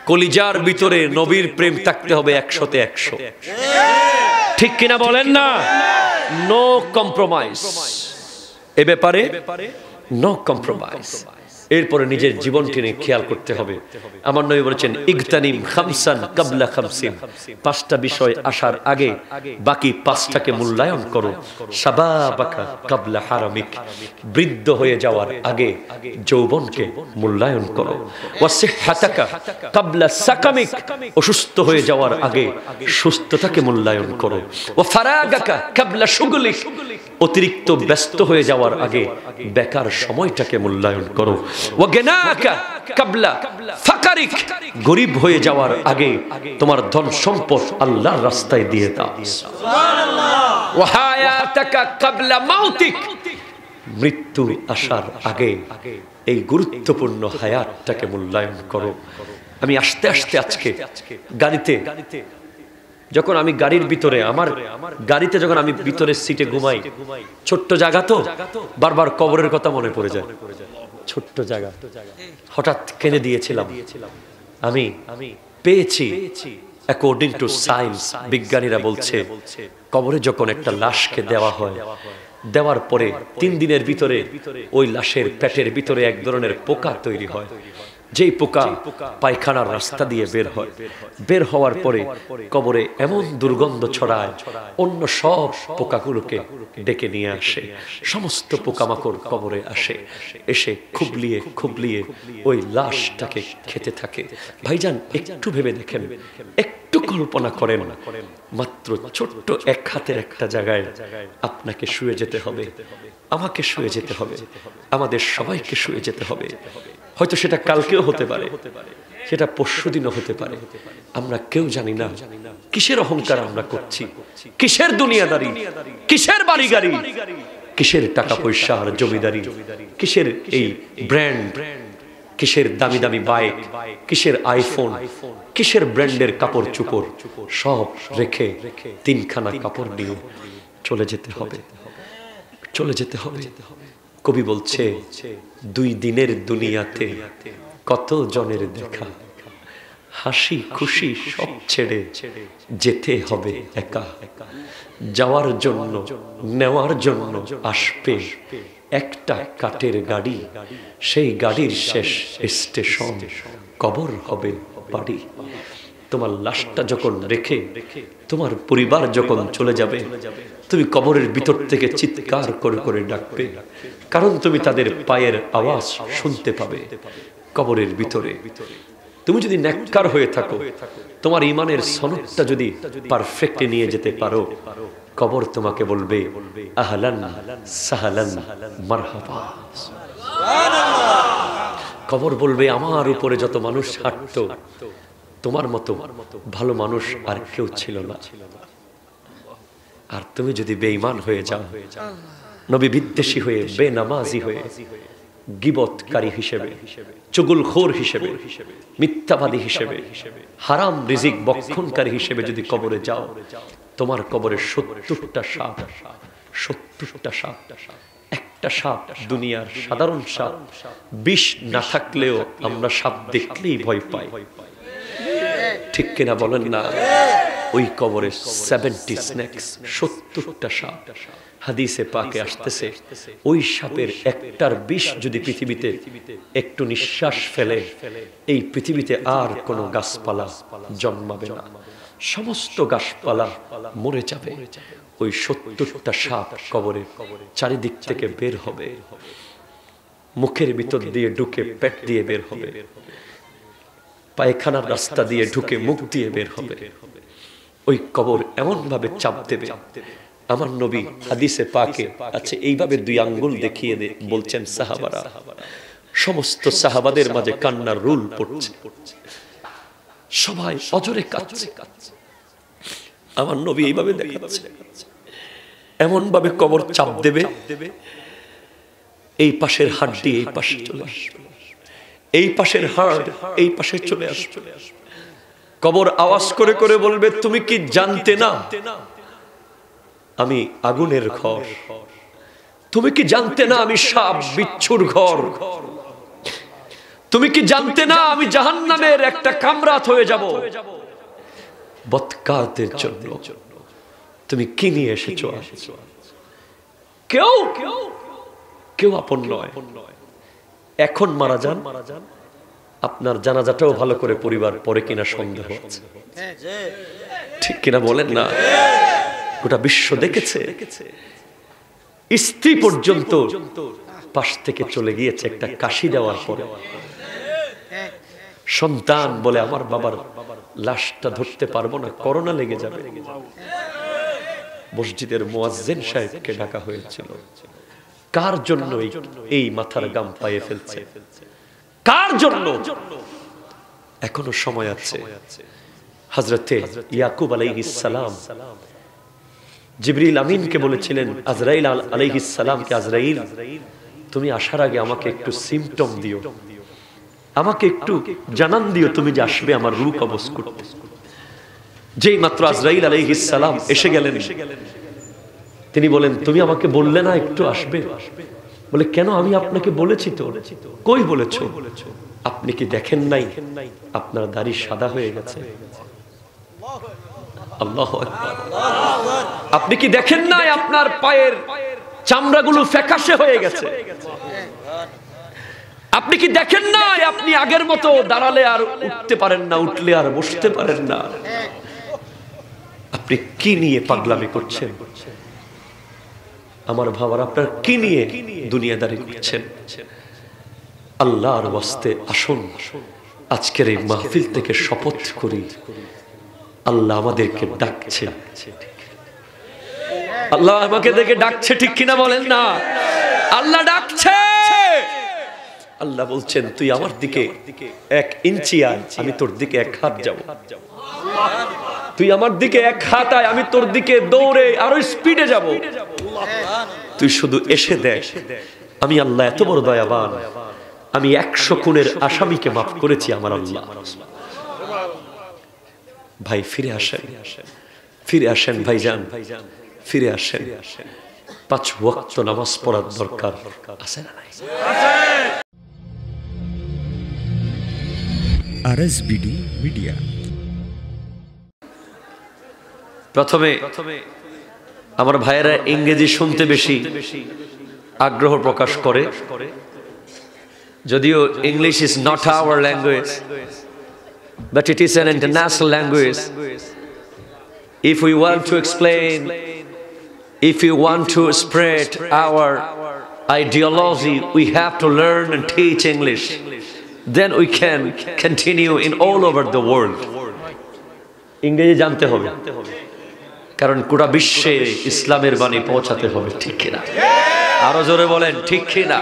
কলিজার ভিতরে নবীর প্রেম থাকতে হবে 100-তে 100। ঠিক কিনা বলেন না? নো কম্প্রোমাইজ, এ ব্যাপারে নো কম্প্রোমাইজ। এরপরে নিজের জীবনটি নিয়ে খেয়াল করতে হবে। আমার নবী বলেছেন ইগতানিম খামসান কাবলা খামসিন, 5টা বিষয় আসার আগে বাকি 5টাকে মূল্যায়ন করো। শাবাবাকা কাবলা হারামিক, বৃদ্ধ হয়ে যাওয়ার আগে যৌবনকে মূল্যায়ন করো। ওয়াসিহহাতাকা কাবলা সাকামিক, অসুস্থ হয়ে যাওয়ার আগে সুস্থতাকে মূল্যায়ন করো। ওয়া ফারাগাকা কাবলা শুগলিক, অতিরিক্ত ব্যস্ত হয়ে যাওয়ার আগে বেকার সময়টাকে মূল্যায়ন করো। ওয়া গিনাকা কাবলা ফাকারিক, গরীব হয়ে যাওয়ার আগে তোমার ধন সম্পদ আল্লাহর রাস্তায় দিয়ে দাও। সুবহানাল্লাহ। ওয়া হায়াতাকা কাবলা মাউতিক, মৃত্যু আসার আগে এই গুরুত্বপূর্ণ হায়াতটাকে মূল্যায়ন করো। আমি আস্তে আস্তে আজকে গাড়িতে, যখন আমি গাড়ির ভিতরে, আমার গাড়িতে যখন আমি ভিতরের সিটে ঘুমাই, ছোট্ট জায়গা তো বারবার কবরের কথা মনে পড়ে যায়। ছোট্ট জায়গা হঠাৎ কিনে দিয়েছিলাম আমি, পেয়েছি অ্যাকর্ডিং টু সায়েন্স, বিজ্ঞানীরা বলছে কবরে যখন একটা লাশকে দেওয়া হয়, দেওয়ার পরে 3 দিনের ভিতরে ওই লাশের পেটের ভিতরে এক ধরনের পোকা তৈরি হয়, যেই পোকা পায়খানার রাস্তা দিয়ে বের হয়। বের হওয়ার পরে কবরে এমন দুর্গন্ধ ছড়ায়, অন্য সব পোকাগুলোকে ডেকে নিয়ে আসে। সমস্ত পোকামাকড় কবরে আসে, এসে খুবলিয়ে খুবলিয়ে ওই লাশটাকে খেতে থাকে। ভাইজান একটু ভেবে দেখেন, একটু কল্পনা করেন, মাত্র ছোট্ট এক হাতের একটা জায়গায় আপনাকে শুয়ে যেতে হবে, আমাকে শুয়ে যেতে হবে, আমাদের সবাইকে শুয়ে যেতে হবে। হয়তো সেটা কালকেও হতে পারে, সেটা পরশুদিনও হতে পারে, আমরা কেউ জানি না। কিসের অহংকার আমরা করছি, কিসের দুনিয়াদারি, কিসের বাড়ি গাড়ি, কিসের টাকা পয়সা আর জমিদারি, কিসের এই ব্র্যান্ড, কিসের দামি দামি বাইক, কিসের আইফোন, কিসের ব্র্যান্ডের কাপড় চোপড়, সব রেখে 3খানা কাপড় নিয়ে চলে যেতে হবে, চলে যেতে হবে। কবি বলছে 2 দিনের দুনিয়াতে কত জনের দেখা, হাসি খুশি সব ছেড়ে যেতে হবে একা। যাওয়ার জন্য নেওয়ার জন্য আসবে একটা কাঠের গাড়ি, সেই গাড়ির শেষ স্টেশন কবর হবে বাড়ি। তোমার লাশটা যখন রেখে তোমার পরিবার যখন চলে যাবে, তুমি কবরের ভিতর থেকে চিৎকার করে করে ডাকবে, কারণ তুমি তাদের পায়ের আওয়াজ শুনতে পাবে কবরের ভিতরে। তুমি যদি নেককার হয়ে থাকো, তোমার ঈমানের সনদটা যদি পারফেক্টলি নিয়ে যেতে পারো, কবর তোমাকে বলবে আহলান সাহলান মারহাবা। কবর বলবে আমার উপরে যত মানুষ হাঁটতো, তোমার মতো ভালো মানুষ আর কেউ ছিল না। আর তুমি যদি বেঈমান হয়ে যাও, নবী বিদ্বেষী হয়ে, বেনামাজি হয়ে, গীবতকারী হিসেবে, চুগলখোর হিসেবে, মিথ্যাবাদী হিসেবে, হারাম রিজিক বক্ষণকারী হিসেবে যদি কবরে যাও, তোমার কবরে 70টা সাপ, 70টা সাপ। একটা সাপ দুনিয়ার সাধারণ সাপ, বিষ না থাকলেও আমরা সাপ দেখলেই ভয় পাই, ঠিক কিনা বলেন না? ওই কবরে 70 স্নেকস, 70টা সাপ। হাদিসে পাকে আসতেছে ওই সাপের একটার বিষ যদি পৃথিবীতে একটু নিঃশ্বাস ফেলে, এই পৃথিবীতে আর কোনো গাছপালা জন্মাবে না, সমস্ত গাছপালা মরে যাবে। ওই 70টা সাপ কবরের চারিদিক থেকে বের হবে, মুখের ভিতর দিয়ে ঢুকে পেট দিয়ে বের হবে, পায়খানার রাস্তা দিয়ে ঢুকে মুখ দিয়ে বের হবে। ওই কবর এমন ভাবে চাপ দেবে, আমার নবী হাদিসে পাকে আছে এইভাবে 2 আঙ্গুল দেখিয়ে বলছেন সাহাবারা, সমস্ত সাহাবাদের মাঝে কান্নার রুল পড়ছে, সবাই অজরে কাঁদছে। আমার নবী এইভাবে দেখাচ্ছে, এমন ভাবে কবর চাপ দেবে, এই পাশের হাড়টি এই পাশে চলে আসবে, এই পাশের হাড় এই পাশে চলে আসবে। কবর আওয়াজ করে করে বলবে, তুমি কি জানতে না আমি আগুনের ঘর? তুমি কি জানতে না আমি সাপ বিচ্ছুর ঘর? তুমি কি জানতে না আমি জাহান্নামের একটা কামরাত হয়ে যাব বদকারদের জন্য? তুমি কি নিয়ে এসেছো? কেউ কেউ আপন নয়। এখন মারা যান, আপনার জানাজাটাও ভালো করে পরিবার পরে কিনা সন্দেহ আছে, ঠিক কিনা বলেন না? গোটা বিশ্ব দেখেছে, স্ত্রী পর্যন্ত পাশ থেকে চলে গিয়েছে একটা কাশি দেওয়ার পরে। সন্তান বলে আমার বাবার লাশটা ধরতে পারবো না, করোনা লেগে যাবে। মসজিদের মুয়াজ্জিন সাহেবকে ডাকা হয়েছিল, কার জন্য এই মাথার গাম পায়ে ফেলছে? কার জন্য? এখনো সময় আছে। হযরতে ইয়াকুব আলাইহিস সালাম জিবরিল আমিনকে বলেছিলেন, আজরাইল আলাইহিস সালামকে, আজরাইল তুমি আসার আগে আমাকে একটু সিম্পটম দিও, আমাকে একটু জানান দিও তুমি যে আসবে আমার রূহ কবজ করতে। যেই মাত্র আজরাইল আলাইহিস সালাম এসে গেলেন, তিনি বলেন, তুমি আমাকে বললে না একটু আসবে? বলে, কেন? আমি আপনাকে বলেছি তো। কই বলেছো? আপনি কি দেখেন নাই আপনার দাড়ি সাদা হয়ে গেছে? আল্লাহু আকবার। আপনি কি দেখেন নাই আপনার পায়ের চামড়াগুলো ফ্যাকাশে হয়ে গেছে? আপনি কি দেখেন নাই আপনি আগের মতো দাঁড়ালে আর উঠতে পারেন না, উঠলে আর বসতে পারেন না? আপনি কি নিয়ে পাগলামি করছেন? আমার ভাবার, আপনার কি নিয়ে দুনিয়াদারি করছেন? আল্লাহর ওয়াস্তে আসুন, আজকের এই মাহফিল থেকে শপথ করি, আল্লাহ আমাদেরকে ডাকছে। আল্লাহ আমাকে দেখে ডাকছে, ঠিক কিনা বলেন না? আল্লাহ ডাকছে। আল্লাহ বলছেন, তুই আমার দিকে 1 ইঞ্চি আয়, আমি তোর দিকে 1 হাত যাব। তুই আমার দিকে 1 হাত আয়, আমি তোর দিকে দৌড়ে আরো স্পিডে যাব। তুই শুধু এসে দেখ। আমি আল্লাহ এত বড় দয়াবান, আমি 100 খুনের আসামিকে মাফ করেছি আমার আল্লাহ। ভাই ফিরে আসেন, ফিরে আসেন ভাইজান, ফিরে আসেন। 5 ওয়াক্ত নামাজ পড়ার দরকার আছে না নাই? আরএসবিডি মিডিয়া। প্রথমে আমার ভাইয়েরা ইংরেজি শুনতে বেশি আগ্রহ প্রকাশ করে, যদিও English is not our language, but it is an international language. If we want to explain, if we want to spread our ideology, we have to learn and teach English. Then we can continue in all over the world. ইংরেজি জানতে হবে, কারণ গোটা বিশ্বে ইসলামের বাণী পৌঁছাতে হবে, ঠিক কিনা? আরো জোরে বলেন, ঠিক কিনা?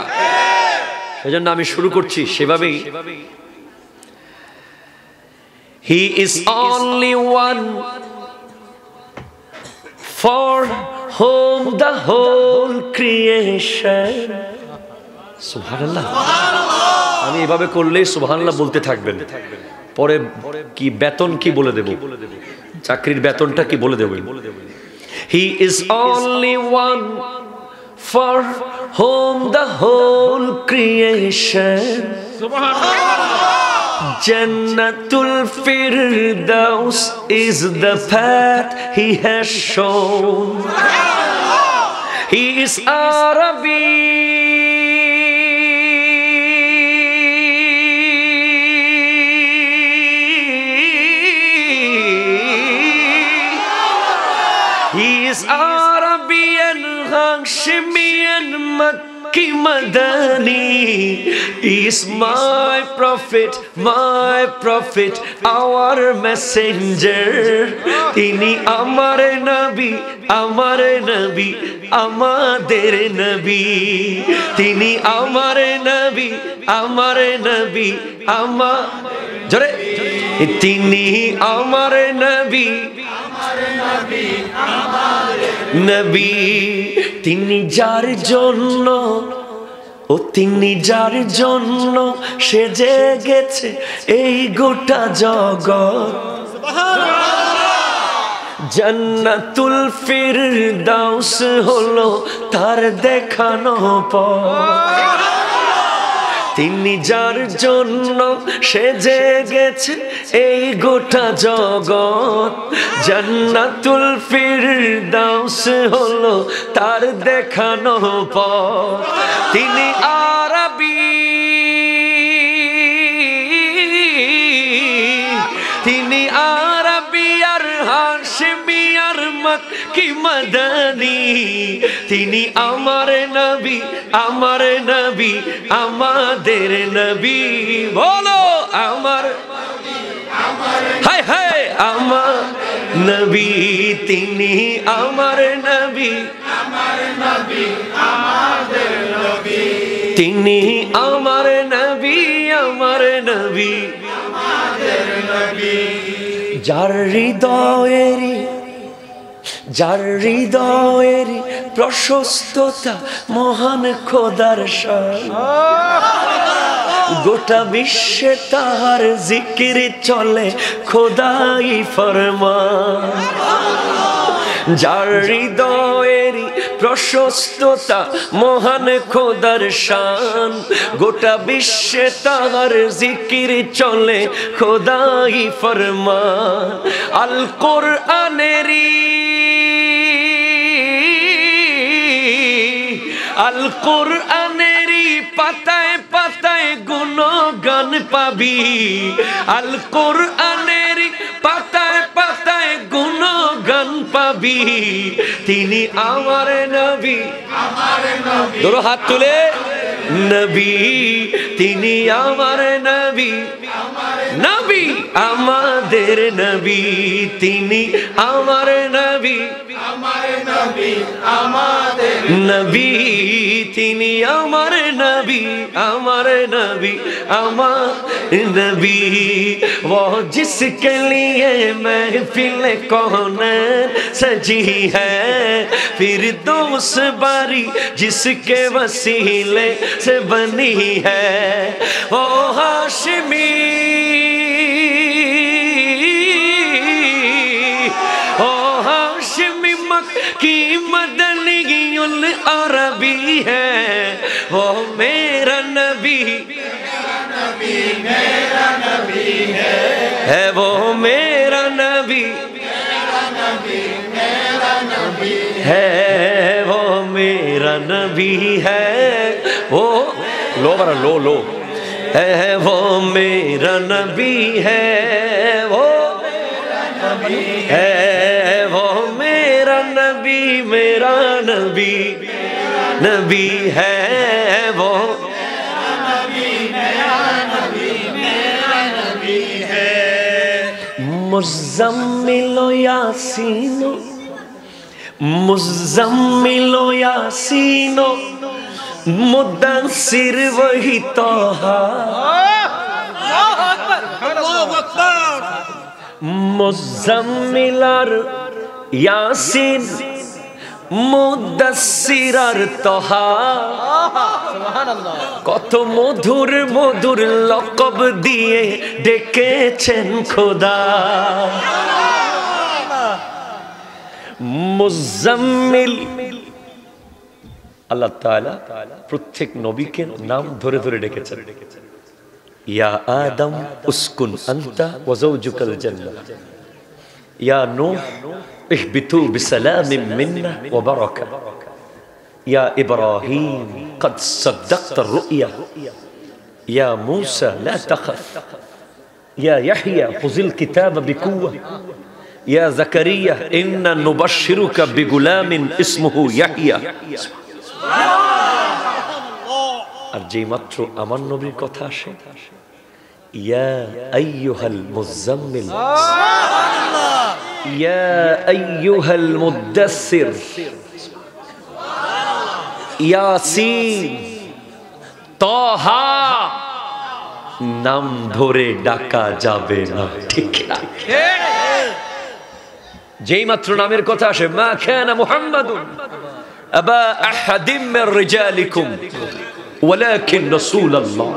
সেজন্য আমি শুরু করছি সেভাবেই। He is only one for whom the whole creation. সুবহানাল্লাহ। আমি এভাবে করলে সুবহানাল্লাহ বলতে থাকবেন, পরে কি বেতন কি বলে দেব, চাকরির বেতনটা কি বলে দেব। He is only one for whom the whole creation. Jannatul Firdaus is the path he has shown. He is Arabi. He is Arabian, Hashemian, Makki, Madani. He is my prophet, our messenger. Tini amar nabi, amader nabi. Tini amar nabi, jore. Tini amar nabi, নবী। তিনি যার জন্য, ও তিনি যার জন্য সেজে গেছে এই গোটা জগৎ। জান্নাতুল ফিরদাউস হলো তার দেখানো পথ। তিনি যার জন্য সেজে গেছে এই গোটা জগৎ, জান্নাতুল ফিরদাউস হলো তার দেখানো পথ। তিনি আরবি, তিনি আরবি আর হাশমি আর মক্কি মদনী, তিনি আমার নবী, আমার নবী, আমাদের নবী। বলো আমার, হায় হায় আমার নবী, তিনি আমার নবী, আমার নবী, আমাদের নবী, তিনি আমার নবী, আমার নবী, আমাদের নবী। যার হৃদয়েরই, যার হৃদয়েরই প্রশস্ততা মহান খোদার শান, গোটা বিশ্বে তাহার জিকির চলে খোদাই ফরমান। যার হৃদয়েরই প্রশস্ততা মহান খোদার শান, গোটা বিশ্বে তাহার জিকির চলে খোদাই ফরমান। আল কোরআনেরই, আল কোরআনেরই পাতায় পাতায় গুণগান পাবি, আল কোরআনেরই পাতায় পাতায় গুণগান পাবি। তিনি আমার নবী, আমার নবী, দুটো হাত তুলে নবী, তিনি আমার নবী, নবী, আমাদের নবী, তিনি আমার নবী, আমার নবী, আমাদের নবী, তিনি আমার নবী, আমার নবী, আমার নবী। वो जिसके लिए महफिल कौनैन सजी है, फिरदौस बारी जिसके वसीले से बनी है, वो हाशमी, ओ हाशमी मक्की मदनी उल अरबी है, वो मेरा नबी, मेरा नबी है, वो मेरा नबी, मेरा नबी, मेरा नबी है, वो मेरा नबी है, वो लो बरा लो लो है, वो मेरा नबी है, वो है, वो मेरा नबी, मेरा नबी, नबी है, वो मुज़म्मिलो यासीनो, मुज़म्मिलो यासीनो, मुद्दस्सिर वही तोहा, मुज़म्मिल और यासीन, मुद्दस्सिर और तोहा। কত মধুর মধুর লকব দিয়ে ডেকেছেন খোদা। মুজাম্মিল, আল্লাহ তাআলা প্রত্যেক নবীকে নাম ধরে ধরে ডেকেছেন। ইয়া আদম উসকুন আনতা ওয়া যাওজুকাল জান্নাহ, ইয়া নূহ ইহবিতু বিসালামিন মিন্না ওয়া বারাকা, يا إبراهيم قد صدقت الرؤيا، يا موسى لا تخف، يا يحيى خذ الكتاب بقوة، يا زكريا إنا نبشرك بغلام اسمه يحيى। আর যেই মাত্র আমার নবীর কথা আসে, ইয়া আইয়ুহাল মুজাম্মিল, ইয়া আইয়ুহাল মুদ্দাসসির, ইয়াসিন, তহা, নাম ধরে ডাকা যাবে না, ঠিক না? যেই মাত্র নামের কথা আসে, মা কানা মুহাম্মাদুন আবা আহাদিম মির রিজালিকুম ওয়ালাকিন রাসূলুল্লাহ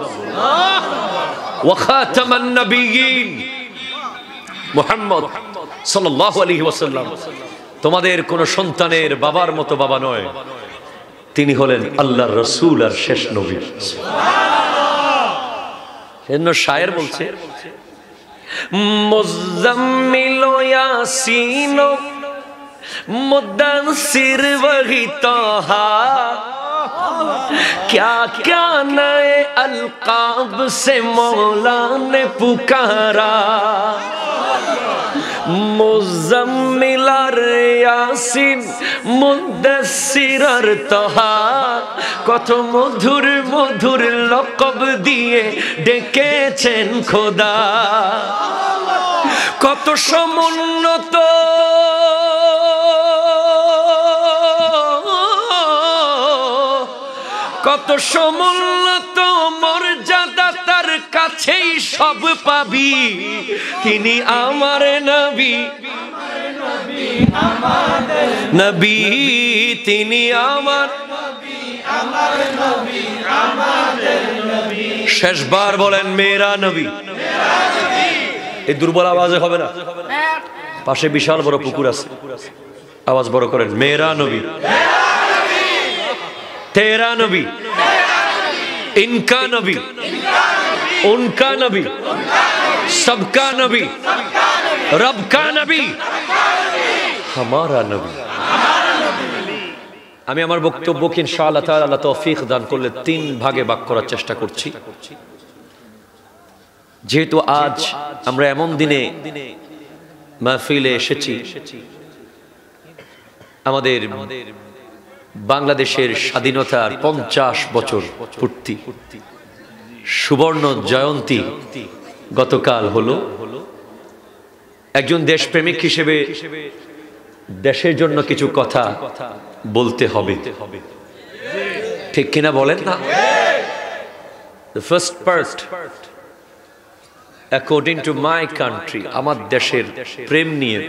ওয়া খাতামান নবিয়্যিন, মুহাম্মদ সাল্লাল্লাহু আলাইহি ওয়াসাল্লাম তোমাদের কোন সন্তানের বাবার মতো বাবা নয়, তিনি হলেন আল্লাহর রাসূল আর শেষ নবী। এজন্য শায়ের বলছে মুজাম্মিল ইয়াসিন मुद्दस्सिर वही तोहा क्या क्या नए अलकाब से मौला ने पुकारा मुज़म्मिल और यासीन मुद्दस्सिर और तोहा কত মধুর মধুর লকব দিয়ে ডেকেছেন খোদা কত সমুন্নত কত সমুন্নত মর্যাদা তার কাছেই সব পাবি তিনি আমার নবী নবী তিনি আমার নবী আমাদের নবী শেষবার বলেন মেরা নবী এই দুর্বল আওয়াজে হবে না পাশে বিশাল বড় পুকুর আছে আওয়াজ বড় করেন মেরা নবী तेरा नबी इनका नबी उनका नबी सबका नबी रब का नबी हमारा नबी আমি আমার বক্তব্যকে ইনশাআল্লাহ তাআলা আল্লাহ তৌফিক দান করলে 3 ভাগে ভাগ করার চেষ্টা করছি যেহেতু আজ আমরা এমন দিনে মাহফিলে এসেছি আমাদের বাংলাদেশের স্বাধীনতার 50 বছর পূর্তি সুবর্ণ জয়ন্তী গতকাল হলো একজন দেশপ্রেমিক হিসেবে দেশের জন্য কিছু কথা বলতে হবে ঠিক কিনা বলেন না the first part according to my country আমার দেশের প্রেম নিয়ে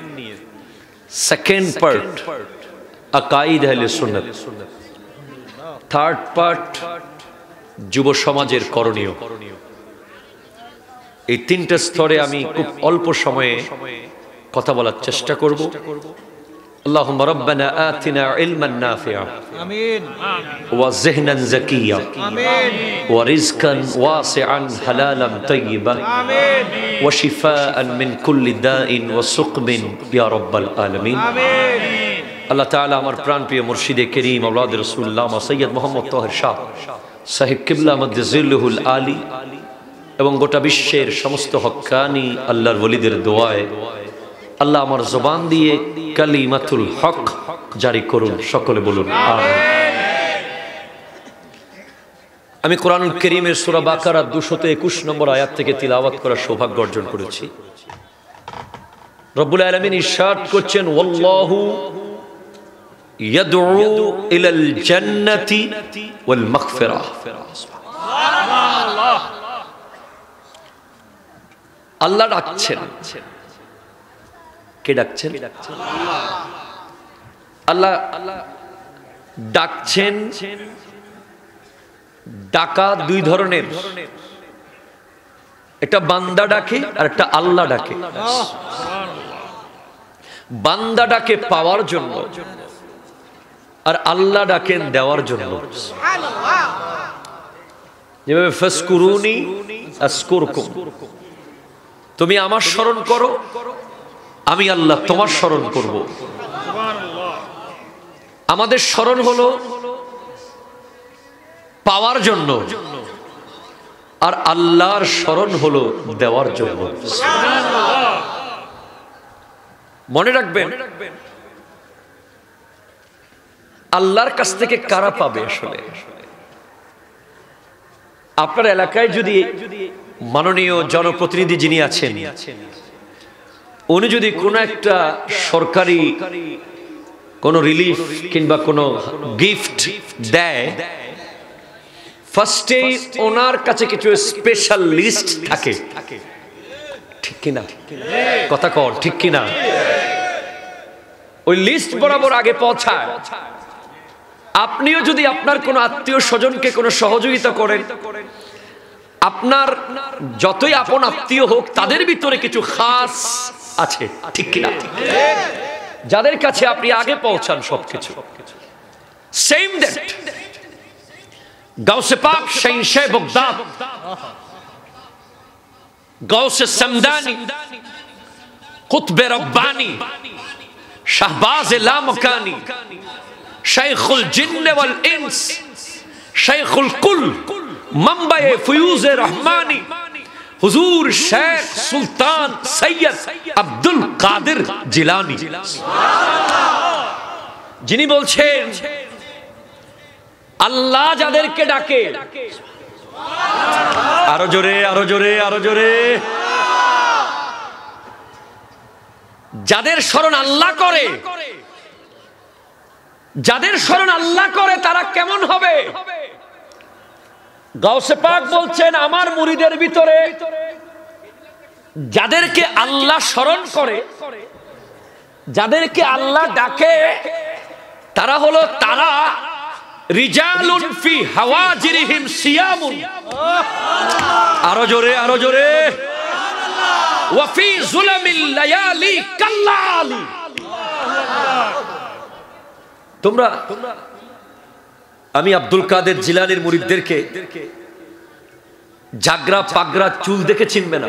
second part আকাইদ আহলে সুন্নাত থার্ড পার্ট যুব সমাজের করণীয় এই তিনটা স্তরে আমি খুব অল্প সময়ে কথা বলার চেষ্টা করব اللهم ربنا آتنا علما نافعا آمين وذهنا زكيا آمين ورزقا واسعا حلالا طيبا آمين وشفاء من كل داء وسقم يا رب العالمين آمين আল্লাহ তাআলা আমার প্রাণপ্রিয় মুর্শিদে করিম আওলাদ রাসূলুল্লাহ সৈয়দ মুহাম্মদ তাহের শাহ সাহেব কিবলা মাদ্দাজিল্লুহুল আলী এবং গোটা বিশ্বের সমস্ত হক্কানি আল্লাহর ওলিদের দোয়ায় আল্লাহ আমার জবান দিয়ে কালিমাতুল হক জারি করুন সকলে বলুন আমিন আমি কোরআনুল কারীমের সূরা বাকারা 221 নম্বর আয়াত থেকে তিলাওয়াত করার সৌভাগ্য অর্জন করেছি রব্বুল আলামিন ইরশাদ করছেন ওয়াল্লাহু يدعو إلى الجنة والمغفرة আল্লাহ ডাকছেন কে ডাকছেন আল্লাহ ডাকছেন ডাকা দুই ধরনের একটা বান্দা ডাকে আর একটা আল্লাহ ডাকে বান্দা ডাকে পাওয়ার জন্য আর আল্লাহ ডাকেন দেওয়ার জন্য যেভাবে ফাসকুরুনি আযকুরকুম তুমি আমার স্মরণ করো আমি আল্লাহ তোমার স্মরণ করব আমাদের স্মরণ হলো পাওয়ার জন্য আর আল্লাহর স্মরণ হলো দেওয়ার জন্য মনে রাখবেন আল্লাহর কাছ থেকে কারা পাবে আসলে আপনার এলাকায় যদি মাননীয় জনপ্রতিনিধি যিনি আছেন উনি যদি কোনো একটা সরকারি কোনো রিলিফ কিংবা কোনো গিফট দেয় ফার্স্টে ওনার কাছে কিছু স্পেশাল লিস্ট থাকে ঠিক কিনা কথা কর ঠিক কিনা ওই লিস্ট বরাবর আগে পৌঁছায় আপনিও যদি আপনার কোনো আত্মীয় স্বজনকে কোনো সহযোগিতা করেন আপনার যতই আপন আত্মীয় হোক তাদের ভিতরে কিছু খাস আছে ঠিক কিনা যাদের কাছে আপনি আগে পৌঁছান সবকিছু সেম দ্যাট গাউসে পাক শাইনশাহ বাগদাদ গৌসে সমদানি, কুতবে রব্বানি, শাহবাজে লামকানি, শাইখুল জিন্ন ওয়াল ইনস, শাইখুল কুল, মানবায়ে ফুয়ুজে রহমানি, হুজুর শেখ সুলতান সৈয়দ আব্দুল কাদের জিলানী, যিনি বলছেন আল্লাহ যাদেরকে ডাকে, আরো জোরে আরো জোরে আরো জোরে, যাদের স্মরণ আল্লাহ করে, যাদের স্মরণ আল্লাহ করে তারা কেমন হবে? গাউসে পাক বলছেন আমার মুরিদের ভিতরে যাদেরকে আল্লাহ স্মরণ করে, যাদেরকে আল্লাহ ডাকে, তারা হলো তারা রিজালুন ফি হাওয়াজিরিহিম সিয়ামুন, আরো জোরে আরো জোরে, ওয়া ফি যুলামিল লায়ালি কাল্লালি। তোমরা আমি আব্দুল কাদের জিলানীর মুরিদদেরকে জাগরা পাগরা চুল দেখে চিনবে না,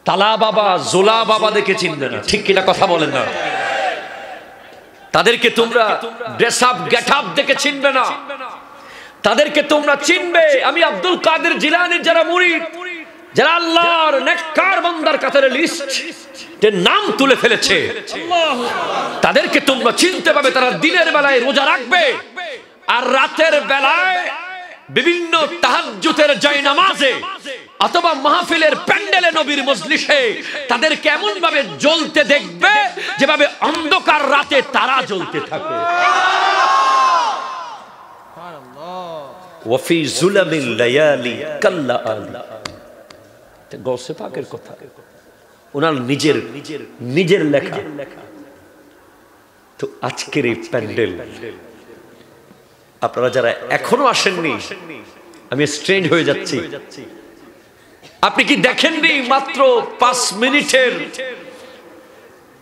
তালা বাবা জোলা বাবা দেখে চিনবে না, ঠিক কিনা কথা বলেন না? তাদেরকে তোমরা ড্রেস আপ গেট আপ দেখে চিনবে না, তাদেরকে তোমরা চিনবে আমি আব্দুল কাদের জিলানীর যারা মুরিদ, যারা আল্লাহর নেককার বান্দার কাতারে লিস্ট নাম তুলে ফেলেছে, তাদেরকে তোমরা চিনতে পাবে। তারা দিনের বেলায় রোজা রাখবে আর রাতের বেলায় বিভিন্ন তাহাজ্জুদের জায়নামাজে অথবা মাহফিলের প্যান্ডেলে নবীর মজলিসে তাদেরকে এমন ভাবে জ্বলতে দেখবে যেভাবে অন্ধকার রাতে তারা জ্বলতে থাকে। ওয়া ফি যুলামিল লায়ালি কাল্লালি, গাউসে পাকের কথা, ওনার নিজের লেখা। তো আজকের এই প্যান্ডেল আপনারা যারা এখনো আসেননি, আমি স্ট্রেঞ্জ হয়ে যাচ্ছি, আপনি কি দেখেননি মাত্র 5 মিনিটের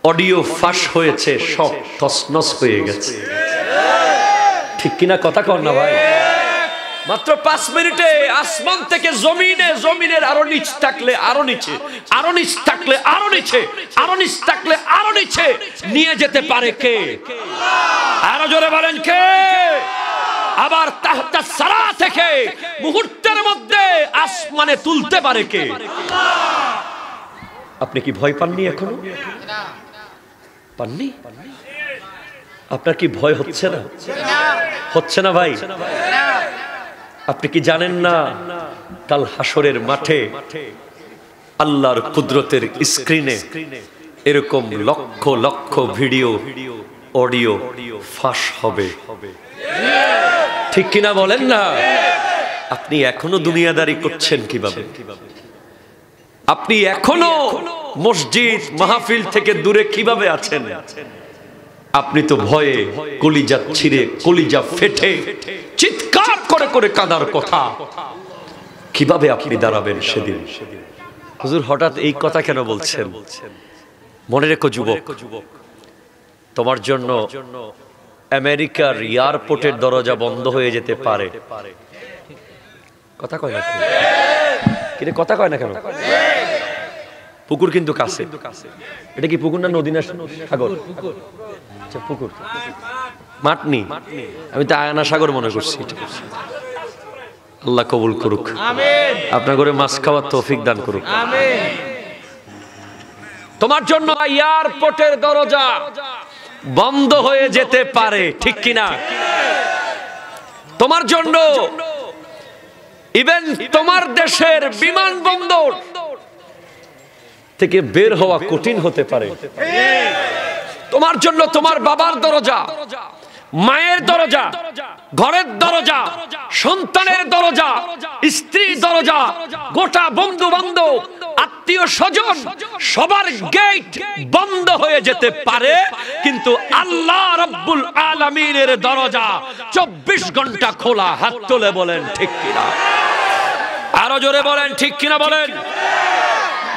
অডিও ফাঁস হয়েছে, সব তছনছ হয়ে গেছে, ঠিক কিনা কথা কর না ভাই? মাত্র 5 মিনিটে আসমান থেকে জমিনে, জমিনের আরো নিচ থাকলে আরো নিচে, আরো নিচ থাকলে আরো নিচে, আরো নিচ থাকলে আরো নিচে নিয়ে যেতে পারে কে? আরো জোরে বলেন কে? আবার তাহতা সারা থেকে মুহূর্তের মধ্যে আসমানে তুলতে পারে কে? আপনি কি ভয় পাননি এখনো? পাননি? আপনার কি ভয় হচ্ছে না? হচ্ছে না ভাই? আপনি কি জানেন না কাল হাসরের মাঠে আল্লাহর কুদরতের স্ক্রিনে এরকম লক্ষ লক্ষ ভিডিও অডিও ফাঁস হবে, ঠিক কিনা বলেন না? আপনি এখনো দুনিয়াদারি করছেন কিভাবে? আপনি এখনো মসজিদ মাহফিল থেকে দূরে কিভাবে আছেন? আপনি তো ভয়ে কলিজা ছিঁড়ে কলিজা ফেটে চিৎকার করে করে কাঁদার কথা, কিভাবে আপনি দাঁড়াবেন সেদিন? হুজুর হঠাৎ এই কথা কেন বলছেন? মনে রেখো যুবক, তোমার জন্য আমেরিকার এয়ারপোর্টের দরজা বন্ধ হয়ে যেতে পারে। কথা কয় না কিন্তু, কথা কয় না কেন? পুকুর কিন্তু কাছে। এটা কি পুকুর না নদী না সাগর? আচ্ছা পুকুর, মাটনি। আমি তো আয়না সাগর মনে করছি। আল্লাহ কবুল করুক, আপনার ঘরে মাছ খাওয়ার তৌফিক দান করুক। তোমার জন্য এয়ারপোর্টের দরজা বন্ধ হয়ে যেতে পারে, ঠিক কিনা? তোমার জন্য ইভেন তোমার দেশের বিমানবন্দর থেকে বের হওয়া কঠিন হতে পারে। তোমার জন্য তোমার বাবার দরজা, মায়ের দরজা, ঘরের দরজা, সন্তানের দরজা, স্ত্রীর দরজা, গোটা বন্ধু বান্ধব, আত্মীয় স্বজন সবার গেট বন্ধ হয়ে যেতে পারে, কিন্তু আল্লাহ রাব্বুল আলামিনের দরজা 24 ঘন্টা খোলা। হাত তুলে বলেন ঠিক কিনা? আরো জোরে বলেন ঠিক কিনা বলেন।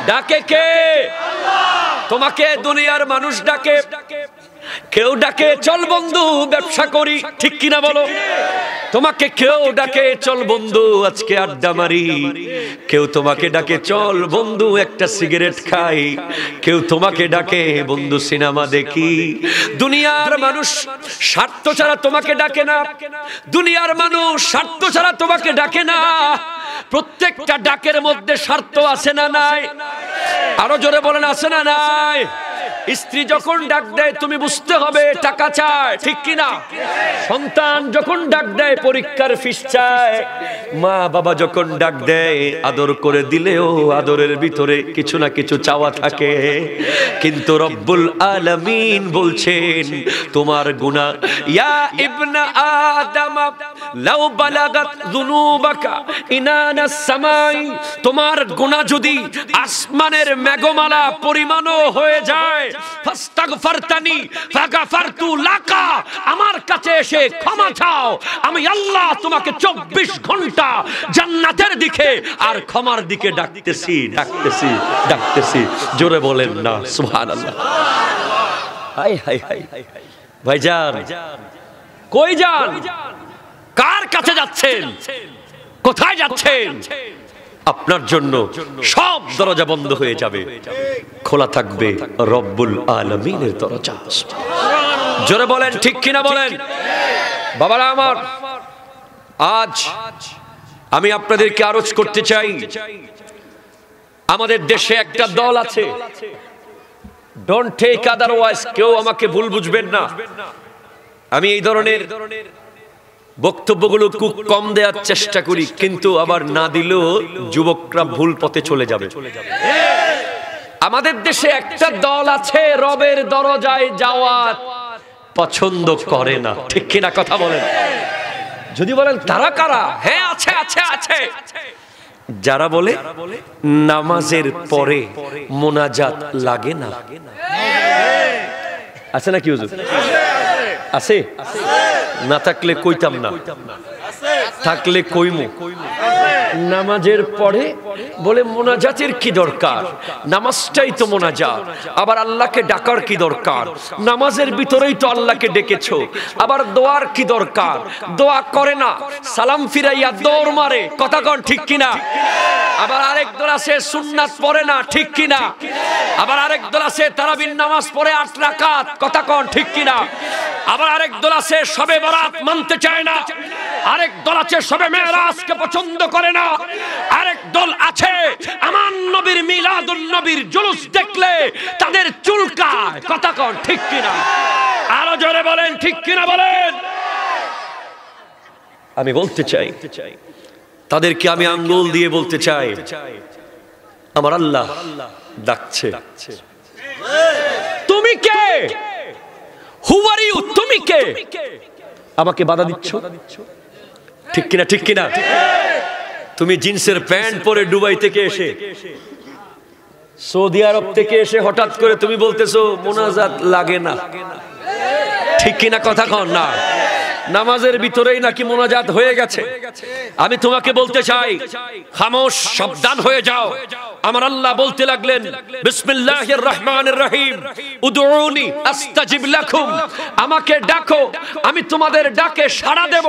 ডাকে কে? তোমাকে দুনিয়ার মানুষ ডাকে, কেউ ডাকে চল বন্ধু ব্যবসা করি, ঠিক কিনা বলো? তোমাকে কেউ ডাকে চল বন্ধু আজকে আড্ডা মারি, কেউ তোমাকে ডাকে চল বন্ধু একটা সিগারেট খাই, কেউ তোমাকে ডাকে বন্ধু সিনেমা দেখি। দুনিয়ার মানুষ স্বার্থ ছাড়া তোমাকে ডাকে না, দুনিয়ার মানুষ স্বার্থ ছাড়া তোমাকে ডাকে না। প্রত্যেকটা ডাকের মধ্যে স্বার্থ আছে না নাই? আরো জোরে বলেন আছে না নাই? স্ত্রী যখন ডাক দেয় তুমি বুঝতে হবে টাকা চায়, ঠিক কিনা? সন্তান যখন ডাক দেয় পরীক্ষার ফিস চায়, মা বাবা যখন ডাক দেয় আদর করে দিলেও আদরের ভিতরে কিছু না কিছু চাওয়া থাকে। কিন্তু রব্বুল আলামিন বলছেন তোমার গুনাহ, ইয়া ইবনা আদম লাউ বালাগাত যুনুবাকা ইনানাস সামাই, তোমার গুনাহ যদি আসমানের মেঘমালা পরিমাণও হয়ে যায়, ফাস্তাগফারতানি ফাগাফারতু লাকা, আমার কাছে এসে ক্ষমা চাও, আমি আল্লাহ তোমাকে 24 ঘন্টা জান্নাতের দিকে আর ক্ষমার দিকে ডাকতেছি ডাকতেছি ডাকতেছি। জোরে বলেন না সুবহানাল্লাহ। হাই হাই হাই ভাইজান, কই যান? কার কাছে যাচ্ছেন? কোথায় যাচ্ছেন? আপনার জন্য সব দরজা বন্ধ হয়ে যাবে, খোলা থাকবে রব্বুল আলামিনের দরজা। জোরে বলেন ঠিক কিনা বলেন? বাবারা আমার, আজ আমি আপনাদেরকে আরজ করতে চাই, আমাদের দেশে একটা দল আছে, ডোন্ট টেক আদারওয়াইজ, কেউ আমাকে ভুল বুঝবেন না। আমি এই ধরনের বক্তব্যগুলো খুব কম দেওয়ার চেষ্টা করি, কিন্তু আবার না দিলেও যুবকরা ভুল পথে চলে যাবে। আমাদের দেশে একটা দল আছে রবের দরজায় যাওয়া পছন্দ করে না, ঠিক কিনা কথা বলেন? যদি বলেন তারা কারা? হ্যাঁ আছে আছে আছে। যারা বলে নামাজের পরে মোনাজাত লাগে না, আছে নাকি হুজুর? আছে? না থাকলে কইতাম না, থাকলে কইমু। নামাজের পরে বলে মোনাজাতের কি দরকার? নামাজটাই তো মোনাজাত, আবার আল্লাহকে ডাকার কি দরকার? নামাজের ভিতরেই তো আল্লাহকে ডেকেছো, আবার দোয়ার কি দরকার? দোয়া করে না, সালাম ফিরাইয়া দৌড় মারে, কথা কন ঠিক কিনা? আবার আরেক দল আছে সুন্নাত পড়ে না, ঠিক কিনা? আবার আরেক দল আছে তারাবির নামাজ পড়ে 8 রাকাত, কথা কন ঠিক কিনা? আবার আরেক দল আছে শবে বরাত মানতে চায় না, আরেক দল আছে শবে মেরাজকে পছন্দ করে না, আরেক দল আছে আমার নবীর মিলাদুন নবীর জুলুস দেখলে তাদের চুলকায়, কথা কন ঠিক কিনা? আরো জোরে বলেন ঠিক কিনা বলেন? আমি বলতে চাই, তাদেরকে আমি আঙ্গুল দিয়ে বলতে চাই, আমার আল্লাহ ডাকছে। তুমি কে? হু আর ইউ? তুমি কে? আমাকে বাধা দিচ্ছ, ঠিক কিনা? ঠিক কিনা? তুমি জিন্সের প্যান্ট পরে দুবাই থেকে এসে, সৌদি আরব থেকে এসে হঠাৎ করে তুমি বলতেছো মোনাজাত লাগে না, ঠিক কিনা কথা কন না? নামাজের ভিতরেই নাকি মোনাজাত হয়ে গেছে। আমি তোমাকে বলতে চাই, খামোশ, সাবধান হয়ে যাও। আমার আল্লাহ বলতে লাগলেন বিসমিল্লাহির রহমানির রহিম, উদউনি আস্তাজিব লাকুম, আমাকে ডাকো আমি তোমাদের ডাকে সাড়া দেব।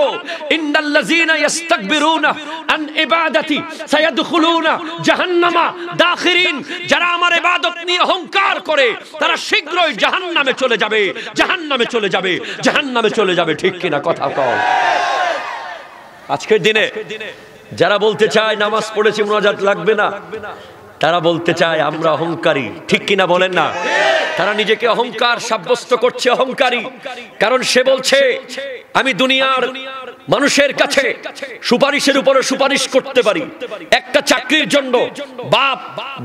ইন্নাল্লাযীনা ইস্তাকবিরুনা আন ইবাদাতি সায়াদখুলুনা জাহান্নামা দাখিরিন, যারা আমার ইবাদত নিয়ে অহংকার করে তারা শীঘ্রই জাহান্নামে চলে যাবে, জাহান্নামে চলে যাবে, জাহান্নামে চলে যাবে, ঠিক কিনা কথা কও? আজকের দিনে যারা বলতে চায় নামাজ পড়েছি মোনাজাত লাগবে না, তারা বলতে চায় আমরা অহংকারী, ঠিক কিনা বলেন না? তারা নিজেকে অহংকার সাব্যস্ত করছে, অহংকারী, কারণ সে বলছে আমি দুনিয়ার মানুষের কাছে সুপারিশের উপরে সুপারিশ করতে পারি। একটা চাকরির জন্য বাপ,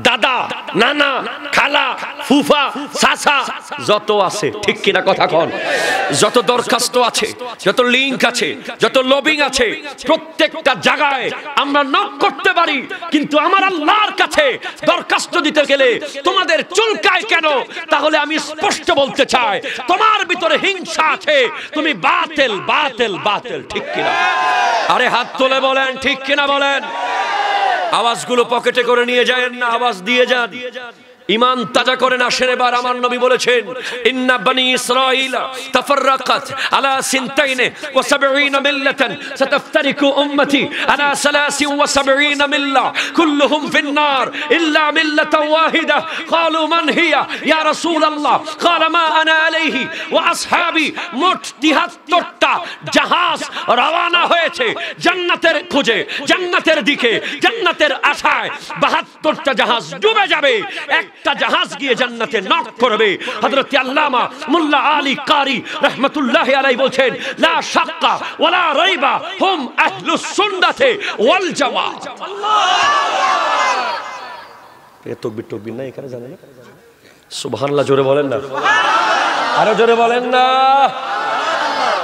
দাদা, নানা, খালা, ফুফা, চাচা যত আছে, ঠিক কিনা কথা কন, যত দরখাস্ত আছে, যত লিংক আছে, যত লবিং আছে, প্রত্যেকটা জায়গায় আমরা নক করতে পারি, কিন্তু আমার আল্লাহর কাছে দরখাস্ত দিতে গেলে তোমাদের চুলকায় কেন? তাহলে আমি স্পষ্ট বলতে চাই, তোমার ভিতরে হিংসা আছে, তুমি বাতিল বাতিল বাতিল, ঠিক কিনা? আরে হাত তুলে বলেন ঠিক কিনা বলেন? আওয়াজগুলো পকেটে করে নিয়ে যায়েন না, আওয়াজ দিয়ে যান। ঈমান তাজা করেন। আসেন এবার আমার নবী বলেছেন ইন্না বনি ইসরাঈলা তাফাররাকাত আলা সিনতাইনে ওয়া সাবঈনা মিল্লাতান সাতাফতারিকু উম্মতি আলা 73 মিল্লা কুল্লুহুম ফিন নার ইল্লা মিল্লাতান ওয়াহিদা ক্বালু মান হিয়া ইয়া রাসূলুল্লাহ ক্বালা মা আনা আলাইহি ওয়া আসহাবি। মোট 73টা জাহাজ রওনা হয়েছে জান্নাতের খোঁজে, জান্নাতের দিকে, জান্নাতের আশায়। 72টা জাহাজ ডুবে যাবে, একটা জাহাজ গিয়ে জান্নাতে নক করবে। হযরত আল্লামা মুল্লা আলী কারি রাহমাতুল্লাহি আলাইহি বলেন লা শাক্কা ওয়ালা রাইবা হুম আহলুস সুন্নাতি ওয়াল জামাত। আল্লাহ এ তাকবীর তাকবীর না এখানে জানেন না? সুবহানাল্লাহ জোরে বলেন না, আরো জোরে বলেন না।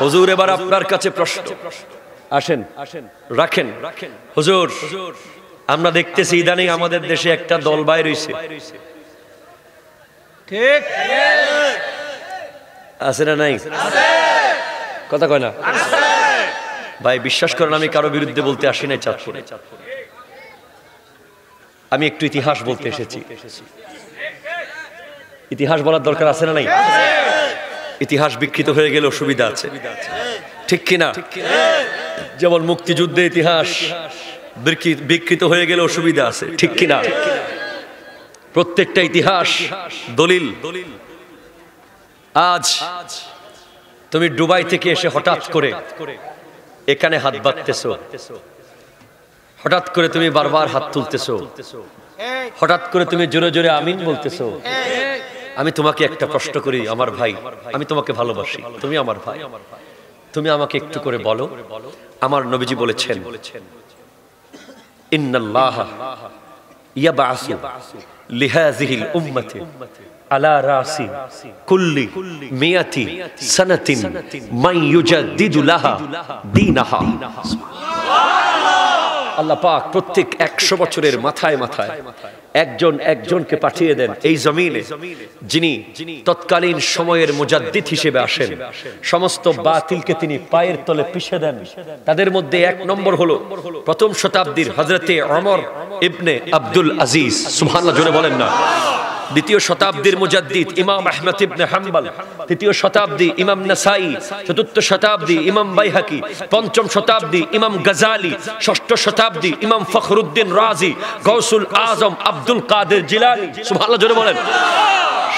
হুজুর এবার আপনার কাছে প্রশ্ন, আসেন রাখেন। হুজুর আমরা দেখতেছি ইদানিং আমাদের দেশে একটা দল বাইর হইছে, ঠিক আছে না? নাই কথা কয় না ভাই, বিশ্বাস করেন আমি কারো বিরুদ্ধে বলতে আসি নাই চাঁদপুরে। আমি একটু ইতিহাস বলতে এসেছি। ইতিহাস বলার দরকার আছে না নাই? ইতিহাস বিকৃত হয়ে গেলে অসুবিধা আছে, ঠিক কিনা? যেমন মুক্তিযুদ্ধের ইতিহাস বিকৃত হয়ে গেলে অসুবিধা আছে, ঠিক কিনা? প্রত্যেকটা ইতিহাস দলিল। আজ তুমি দুবাই থেকে এসে হঠাৎ করে এখানে হাত বাঁধতেছো, হঠাৎ করে তুমি বারবার হাত তুলতেছো, হঠাৎ করে তুমি জোরে জোরে আমিন বলতেছো। আমি তোমাকে একটা প্রশ্ন করি আমার ভাই, আমি তোমাকে ভালোবাসি, তুমি আমার ভাই, তুমি আমাকে একটু করে বলো, আমার নবীজি বলেছেন ইন্নাল্লাহা ইয়াবআসু লিহাযিহিল উম্মতি আলা রাসি কুল্লি মিয়াতি সানাতিন মান ইউজাদ্দিদু লাহা দীনাহা। আল্লাহ পাক প্রত্যেক 100 বছরের মাথায় মাথায় একজনকে পাঠিয়ে দেন এই জমিনে, যিনি তৎকালীন সময়ের মুজাদ্দিদ হিসেবে আসেন, সমস্ত বাতিলকে তিনি পায়ের তলে পিষে দেন। তাদের মধ্যে 1 নম্বর হলো প্রথম শতাব্দীর হযরতে ওমর ইবনে আব্দুল আজিজ, সুবহানাল্লাহ জোরে বলেন না। দ্বিতীয় শতাব্দীর মুজাদ্দিদ ইমাম আহমদ ইবনে হাম্বল, তৃতীয় শতাব্দী ইমাম নাসাই, চতুর্থ শতাব্দী ইমাম বাইহাকি, পঞ্চম শতাব্দী ইমাম গাজালি, ষষ্ঠ শতাব্দী ইমাম ফখরুদ্দিন রাজি, গৌসুল আজম আব্দুল কাদের জিলানী, সুবহানাল্লাহ জোরে বলেন।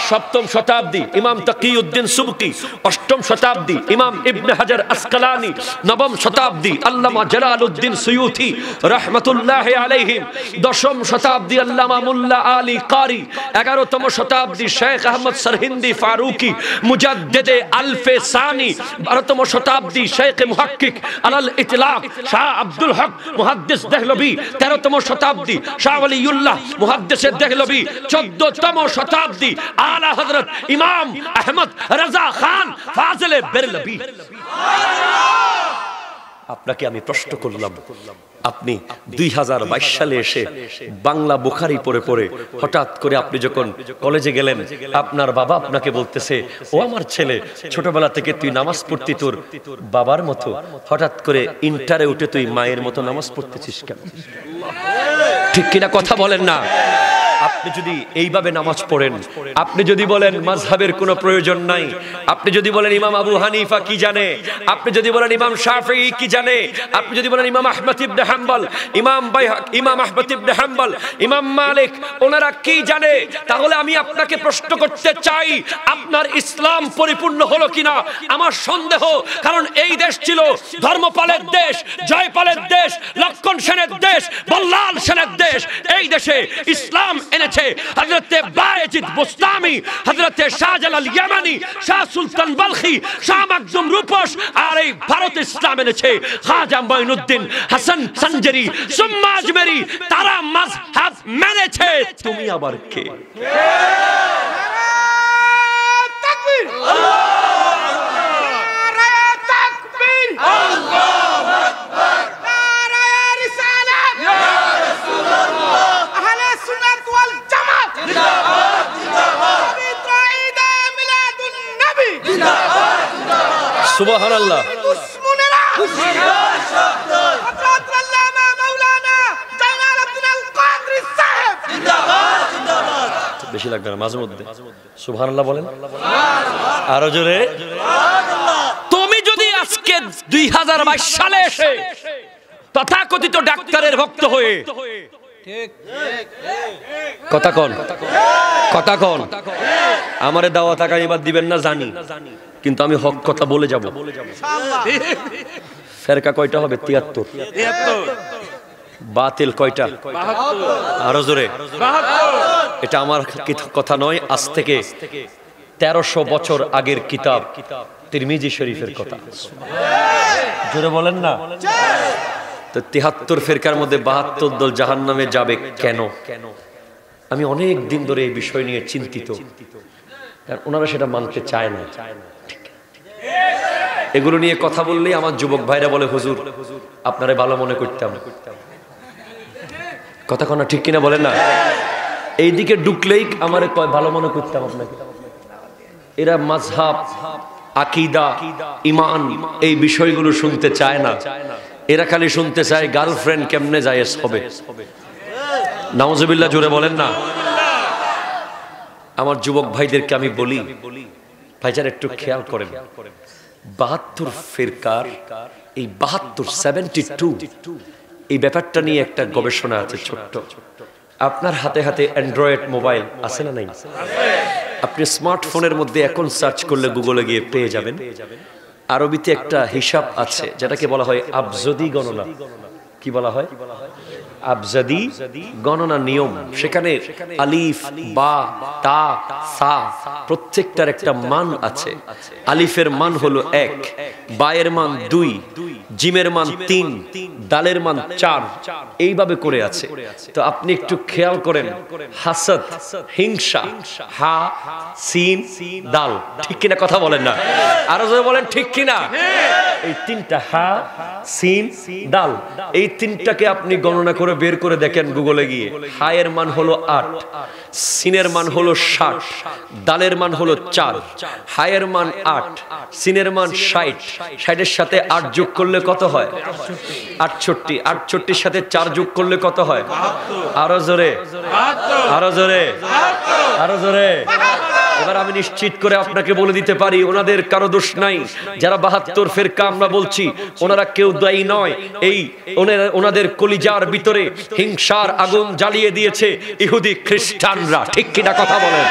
সপ্তম শতাব্দী ইমাম তাকিউদ্দিন সুবকি, অষ্টম শতাব্দী ইমাম ইবনে হাজার আসকালানি, নবম শতাব্দী আল্লামা জালালউদ্দিন সুয়ুতি রাহমাতুল্লাহি আলাইহিম, দশম শতাব্দী আল্লামা মুল্লা আলী কারি, 11তম শতাব্দী শেখ আহমদ সরহিন্দি ফারুকি মুজাদ্দিদে আলফে সানি, 12তম শতাব্দী শেখ মুহাক্কিক আলাল ইতলাক শাহ আব্দুল হক মুহাদ্দিস দেহলভী, 13তম শতাব্দী শাহ ওয়ালিউল্লাহ মুহাদ্দিস দেহলভী, 14তম শতাব্দী আলা হযরত ইমাম আহমদ রাজা খান ফাজিলে বেরলভী। আপনাকে আমি প্রশ্ন করলাম, আপনি 2022 সালে এসে বাংলা বুখারী পড়ে পড়ে হঠাৎ করে আপনি যখন কলেজে গেলেন, আপনার বাবা আপনাকে বলতেছে ও আমার ছেলে, ছোটবেলা থেকে তুই নামাজ পড়তি তোর বাবার মতো, হঠাৎ করে ইন্টারে উঠে তুই মায়ের মতো নামাজ পড়তেছিস কেন? ঠিক কিনা কথা বলেন না? আপনি যদি এইভাবে নামাজ পড়েন, আপনি যদি বলেন মাযহাবের কোনো প্রয়োজন নাই, আপনি যদি বলেন ইমাম আবু হানিফা কি জানে, আপনি যদি বলেন ইমাম শাফিঈ কি জানে, আপনি যদি বলেন ইমাম আহমদ ইবনে হাম্বল, ইমাম আহমদ ইবনে হাম্বল, ইমাম মালিক ওনারা কি জানে, তাহলে আমি আপনাকে প্রশ্ন করতে চাই আপনার ইসলাম পরিপূর্ণ হলো কিনা? আমার সন্দেহ, কারণ এই দেশ ছিল ধর্মপালের দেশ, জয়পালের দেশ, লক্ষণ সেনের দেশ, বল্লাল সেনের দেশ। এই দেশে ইসলাম এনেছে হযরতে বায়েজিদ বুস্তামি, হযরতে শাহজালাল ইয়ামানি, শাহ সুলতান বলখি, শাহ মাকদুম রূপস, আর এই ভারত ইসলাম এনেছে খাজা মঈনুদ্দিন হাসান সঞ্জরি সুম্মা আজমেরি। তারা মাযহাব মেনেছে, তুমি আবার কে? তাকবীর, নারে তাকবীর, আল্লাহু আকবার, নারে রিসালাত, ইয়া রাসূলুল্লাহ, আহলে সুন্নাত ওয়াল জামাত জিন্দাবাদ, জিন্দাবাদ, পবিত্র ঈদ মিলাদুন নবী জিন্দাবাদ, জিন্দাবাদ, সুবহানাল্লাহ। দুশমনেরা হযরত আল্লামা মাওলানা জালাল আব্দুল কাদের সাহেব জিন্দাবাদ, জিন্দাবাদ। বেশি লাগবে না, মাঝে মধ্যে সুবহানাল্লাহ বলেন আরো জোরে। তুমি যদি আজকে 2022 সালে এসে তথাকথিত ডাক্তারের ভক্ত হয়ে কথা কন আমারে দাওয়াত আগামীবার দিবেন না জানি, কিন্তু আমি হক কথা বলে যাব। ফেরকা কয়টা হবে? 73। বাতিল কয়টা? আরো জোরে। এটা আমার কথা নয়, আজ থেকে 1300 বছর আগের কিতাব তিরমিজি শরীফের কথা। জোরে বলেন না। তো 73 ফেরকার মধ্যে 72 দল জাহান্নামে যাবে কেন? আমি অনেক দিন ধরে এই বিষয় নিয়ে চিন্তিত, কারণ ওনারা সেটা মানতে চায় না। এগুলো নিয়ে কথা বললেই আমার যুবক ভাইরা বলে, হুজুর আপনারে ভালো মনে করতাম। কথা কোনা ঠিক কিনা বলেন না? এইদিকে ঢুকলেই আমারে কয় ভালো মনে করতাম আপনাকে। এরা মাযহাব, আকীদা, ঈমান এই বিষয়গুলো শুনতে চায় না। এরা খালি শুনতে চায় গার্লফ্রেন্ড কেমনে জায়েজ হবে। নাউজুবিল্লাহ জোরে বলেন না। আমার যুবক ভাইদেরকে আমি বলি, ভাইজান একটু খেয়াল করেন, 72 ফিরকার এই 72 এই ব্যাপারটা নিয়ে একটা গবেষণা আছে ছোট্ট। আপনার হাতে হাতে অ্যান্ড্রয়েড মোবাইল আছে না নাই? আপনি স্মার্টফোনের মধ্যে এখন সার্চ করলে গুগলে গিয়ে পেয়ে যাবেন। আরবিতে একটা হিসাব আছে যেটাকে বলা হয় আবজদি গণনা। কি বলা হয়? আবজদি গণনা নিয়ম। সেখানে আলিফ, বা, তা, সা প্রত্যেকটার একটা মান আছে। আলিফের মান হলো 1, বায়ের মান 2, জিমের মান 3, দালের মান 4, এইভাবে করে আছে। তো আপনি একটু খেয়াল করেন, হাসাদ, হিংসা, হা, সিন, দাল, ঠিক কিনা কথা বলেন না? আরো জোরে বলেন ঠিক কিনা? এই তিনটা, হা, সিন, দাল, এই তিনটাকে আপনি গণনা করে বের করে দেখেন গুগলে গিয়ে। হায়ের মান হলো 8, সিনের মান হলো 60, দালের মান হলো 4, হায়ের মান 8, সিনের মান 60, 60 সাথে 8 যোগ করলে কত হয়? 68, 68 সাথে 4 যোগ করলে কত হয়? আরো জোরে, আরো জোরে, আরো জোরে। এবার আমি নিশ্চিত করে আপনাকে বলে দিতে পারি, ওনাদের কারো দোষ নাই। যারা 72 ফেরকা আমরা বলছি, ওনারা কেউ দায়ী নয়। এই ওনাদের কলিজার ভিতরে হিংসার আগুন জ্বালিয়ে দিয়েছে ইহুদি খ্রিস্টানরা, ঠিক কিনা কথা বলেন?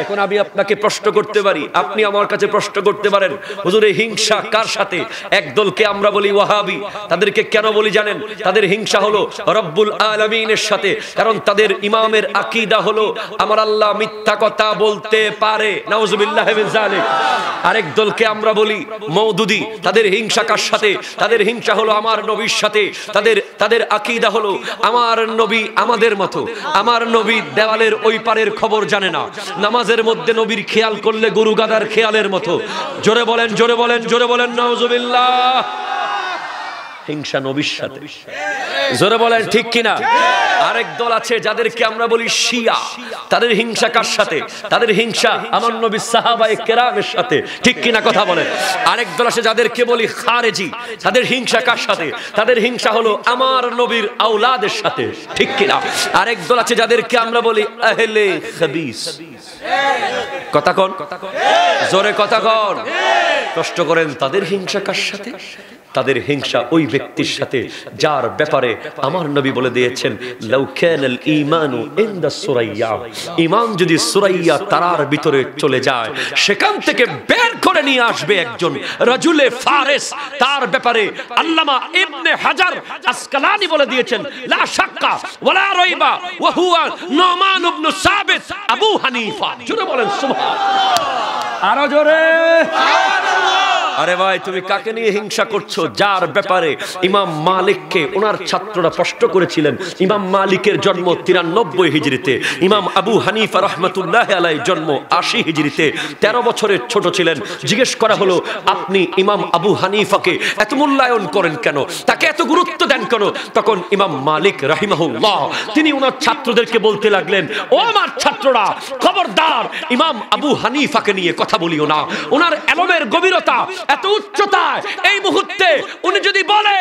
এখন আমি আপনাকে প্রশ্ন করতে পারি, আপনি আমার কাছে প্রশ্ন করতে পারেন, হুজুর এই হিংসা কার সাথে? একদলকে আমরা বলি ওয়াহাবি। তাদেরকে কেন বলি জানেন? তাদের হিংসা হলো রব্বুল আলামিনের সাথে, কারণ তাদের ইমামের আকীদা হলো আমার আল্লাহ মিথ্যা কথা বলতে পারে। নাউজুবিল্লাহ মিন যালিক। আরেক দলকে আমরা বলি মওদুদি। তাদের হিংসা কার সাথে? তাদের হিংসা হলো আমার নবীর সাথে। তাদের আকীদা হলো আমার নবী আমাদের মতো, আমার নবী দেওয়ালের ওই পারের খবর জানে না। নামাজের মধ্যে নবীর খেয়াল করলে গরু গাদার খেয়ালের মতো। জোরে বলেন, জোরে বলেন, জোরে বলেন নাউজুবিল্লাহ। হিংসা নবীর সাথে। জোরে বলেন ঠিক কিনা? আরেক দল আছে যাদেরকে আমরা বলি শিয়া। তাদের হিংসা কার সাথে? তাদের হিংসা আমার নবী সাহাবায়ে কেরামের সাথে, ঠিক কিনা কথা বলেন? আরেক দল আছে যাদেরকে বলি খারেজি। তাদের হিংসা কার সাথে? তাদের হিংসা হলো আমার নবীর আওলাদের সাথে, ঠিক কিনা? আরেক দল আছে যাদেরকে আমরা বলি আহলে হাদিস। কথা কোন? জোরে কথা কোন? কষ্ট করেন, তাদের হিংসা কার সাথে? তাদের হিংসা ওই ব্যক্তির সাথে যার ব্যাপারে আমার নবী বলে দিয়েছেন লাউ কানাল ঈমানু ইনদা সুরাইয়া, ঈমান যদি সুরাইয়া তারার ভিতরে চলে যায়, সেখান থেকে বের করে নিয়ে আসবে একজন রাজুলে ফারেস। তার ব্যাপারে আল্লামা ইবনে হাজার আসকালানি বলে দিয়েছেন লা শাক্কা ওয়ালা রাইবা ওয়া হুয়া নুমান ইবনে সাবিত আবু হানিফা। জোরে বলেন সুবহানাল্লাহ। আরো জোরে সুবহানাল্লাহ। আরে ভাই, তুমি কাকে নিয়ে হিংসা করছো? যার ব্যাপারে ইমাম মালিককে ওনার ছাত্ররা প্রশ্ন করেছিলেন। ইমাম মালিকের জন্ম 93 হিজরিতে, ইমাম আবু হানিফা রাহমাতুল্লাহি আলাইহি জন্ম 80 হিজরিতে। 13 বছরের ছোট ছিলেন। জিজ্ঞেস করা হলো, আপনি ইমাম আবু হানিফাকে এত মূল্যায়ন করেন কেন? তাকে এত গুরুত্ব দেন কেন? তখন ইমাম মালিক রাহিমাহুল্লাহ তিনি ওনার ছাত্রদেরকে বলতে লাগলেন, ও আমার ছাত্ররা, খবরদার ইমাম আবু হানিফাকে নিয়ে কথা বলিও না। ওনার ইলমের গভীরতা এত উচ্চতায়, এই মুহূর্তে উনি যদি বলে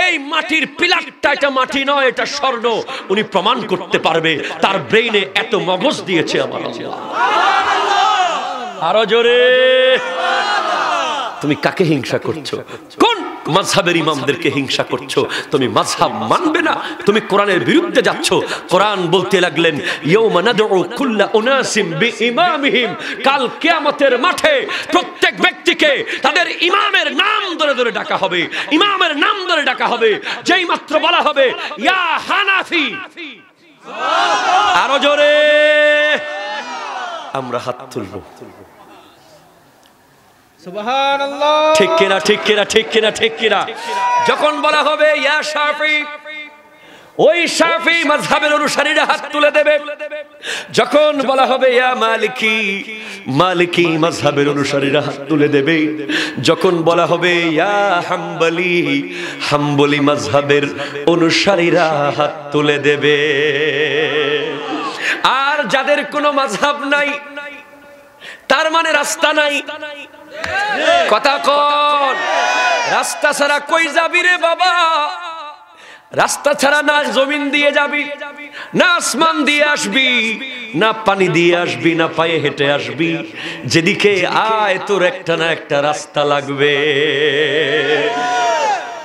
এই মাটির পিলারটা এটা মাটি নয়, এটা স্বর্ণ, উনি প্রমাণ করতে পারবে। তার ব্রেইনে এত মগজ দিয়েছে আমার আল্লাহ। আরো জোরে। তুমি কাকে হিংসা করছো? কোন মাযহাবের ইমামদেরকে হিংসা করছো? তুমি মাযহাব মানবে না, তুমি কোরআনের বিরুদ্ধে যাচ্ছ। কোরআন বলতে লাগলেন ইয়াউমা নাদউ কুল্লা উনাসিম বিইমামিহিম, কাল কিয়ামতের মাঠে প্রত্যেক ব্যক্তিকে তাদের ইমামের নাম ধরে ধরে ডাকা হবে, ইমামের নাম ধরে ডাকা হবে। যেই মাত্র বলা হবে ইয়া হানাফি, আরো জোরে আমরা হাত তুলব। সুবহানাল্লাহ। ঠিক কিনা, ঠিক কিনা, ঠিক কিনা, ঠিক কিনা? যখন বলা হবে ইয়া শাফি, ওই শাফি মাযহাবের অনুসারীরা হাত তুলে দেবে। যখন বলা হবে ইয়া মালিকি, মালিকি মাযহাবের অনুসারীরা হাত তুলে দেবে। যখন বলা হবে ইয়া হাম্বলি, হাম্বলি মাযহাবের অনুসারীরা হাত তুলে দেবে। আর যাদের কোনো মাযহাব নাই, তার মানে রাস্তা নাই। কথা কন, রাস্তা ছাড়া কই যাবি রে বাবা? রাস্তা ছাড়া না জমিন দিয়ে যাবি, না আসমান দিয়ে আসবি, না পানি দিয়ে আসবি, না পায়ে হেঁটে আসবি। যেদিকে আয় তোর একটা না একটা রাস্তা লাগবে।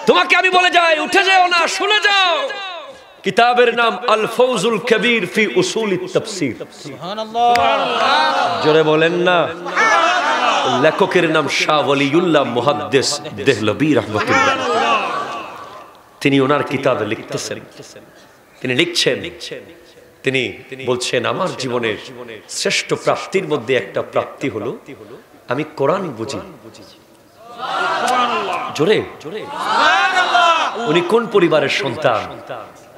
তোমাকে আমি বলে যাই, উঠে যাও না, শুনে যাও। কিতাবের নাম আল ফৌজুল কবির ফি উসুলিত তাফসীর। সুবহানাল্লাহ। জোরে বলেন না। লেখকের নাম শাহ ওয়ালিউল্লাহ মুহাদ্দিস দেহলভী রাহমাতুল্লাহ। তিনি ওনার কিতাবে লিখতেছেন, তিনি লিখছেন, তিনি বলছেন আমার জীবনের শ্রেষ্ঠ প্রাপ্তির মধ্যে একটা প্রাপ্তি হলো আমি কোরআন বুঝি। জোরে জোরে। উনি কোন পরিবারের সন্তান?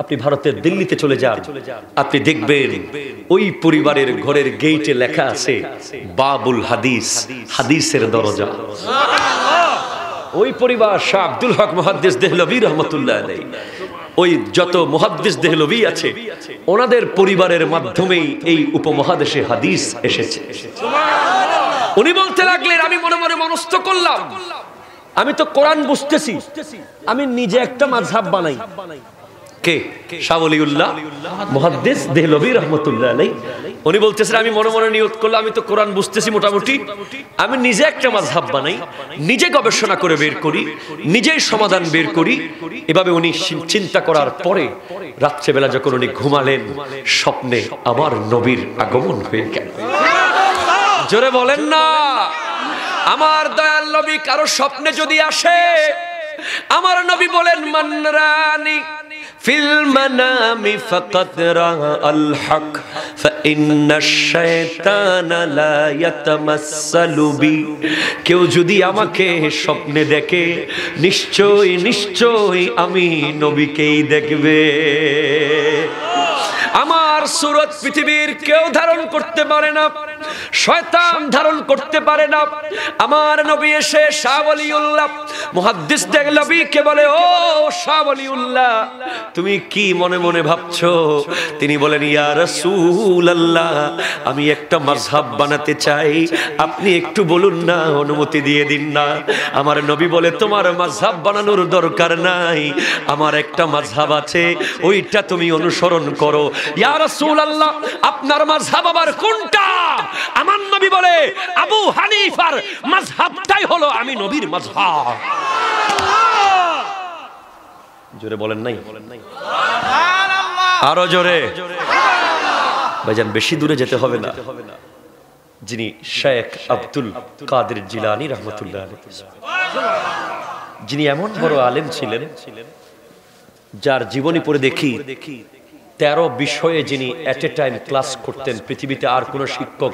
আপনি ভারতের দিল্লিতে চলে যান, আপনি দেখবেন ওই পরিবারের ঘরের গেটে লেখা আছে বাবুল হাদিস, হাদিসের দরজা। ওই পরিবার শাহ আব্দুল হক মুহাদ্দিস দেহলভী রহমাতুল্লাহ আলাইহি, ওই যত মুহাদ্দিস দেহলভী আছে ওনাদের পরিবারের মাধ্যমেই এই উপমহাদেশে হাদিস এসেছে। উনি বলতে লাগলেন আমি মনে মনে মনস্থ করলাম, আমি তো কোরআন বুঝতেছি, আমি নিজে একটা মাযহাব বানাই। কে? শাহ ওয়ালিউল্লাহ মুহাদ্দিস দেহলভী রাহমাতুল্লাহ আলাইহি। উনি বলতেছেন আমি মনে মনে নিয়ত করলাম আমি তো কোরআন বুঝতেছি মোটামুটি, আমি নিজে একটা মাযহাব বানাই, নিজে গবেষণা করে বের করি, নিজেই সমাধান বের করি। এভাবে উনি চিন্তা করার পরে রাত্রেবেলা যখন উনি ঘুমালেন, স্বপ্নে আমার নবীর আগমন হয়ে গেল। জোরে বলেন না। আমার দয়াল নবী কারো স্বপ্নে যদি আসে, আমার নবী বলেন মানরানি ফিল মানামি ফাকাদ রাআল হক ফাইন্নাশ শাইতানা লা ইয়াতামাসসালু বি। কেউ যদি আমাকে স্বপ্নে দেখে, নিশ্চয়ই নিশ্চয়ই আমি নবীকেই দেখবে। আমার সুরত পৃথিবীর কেউ ধারণ করতে পারে না, শয়তান ধারণ করতে পারে না। আমার নবী এসে শাহ ওয়ালিউল্লাহ মুহাদ্দিস দেহলভীকে বলে ও শাহ ওয়ালিউল্লাহ তুমি কি মনে মনে ভাবছো? তিনি বলেন ইয়া রাসূলুল্লাহ আমি একটা মাযহাব বানাতে চাই, আপনি একটু বলুন না, অনুমতি দিয়ে দিন না। আমার নবী বলে তোমার মাযহাব বানানোর দরকার নাই, আমার একটা মাযহাব আছে, ওইটা তুমি অনুসরণ করো। ইয়া রাসূলুল্লাহ আপনার মাযহাব আবার কোনটা? আমার নবী বলে আবু হানিফার মাযহাবটাই হলো আমি নবীর মাযহাব। জোরে বলেন নাই? আরো জোরে। ভাইজান বেশি দূরে যেতে হবে না, যিনি শেখ আব্দুল কাদের জিলানী রাহমাতুল্লাহ আলাইহি, যিনি এমন বড় আলেম ছিলেন যার জীবনী পড়ে দেখি 13 বিষয়ে যিনি এট এ টাইম ক্লাস করতেন। পৃথিবীতে আর কোন শিক্ষক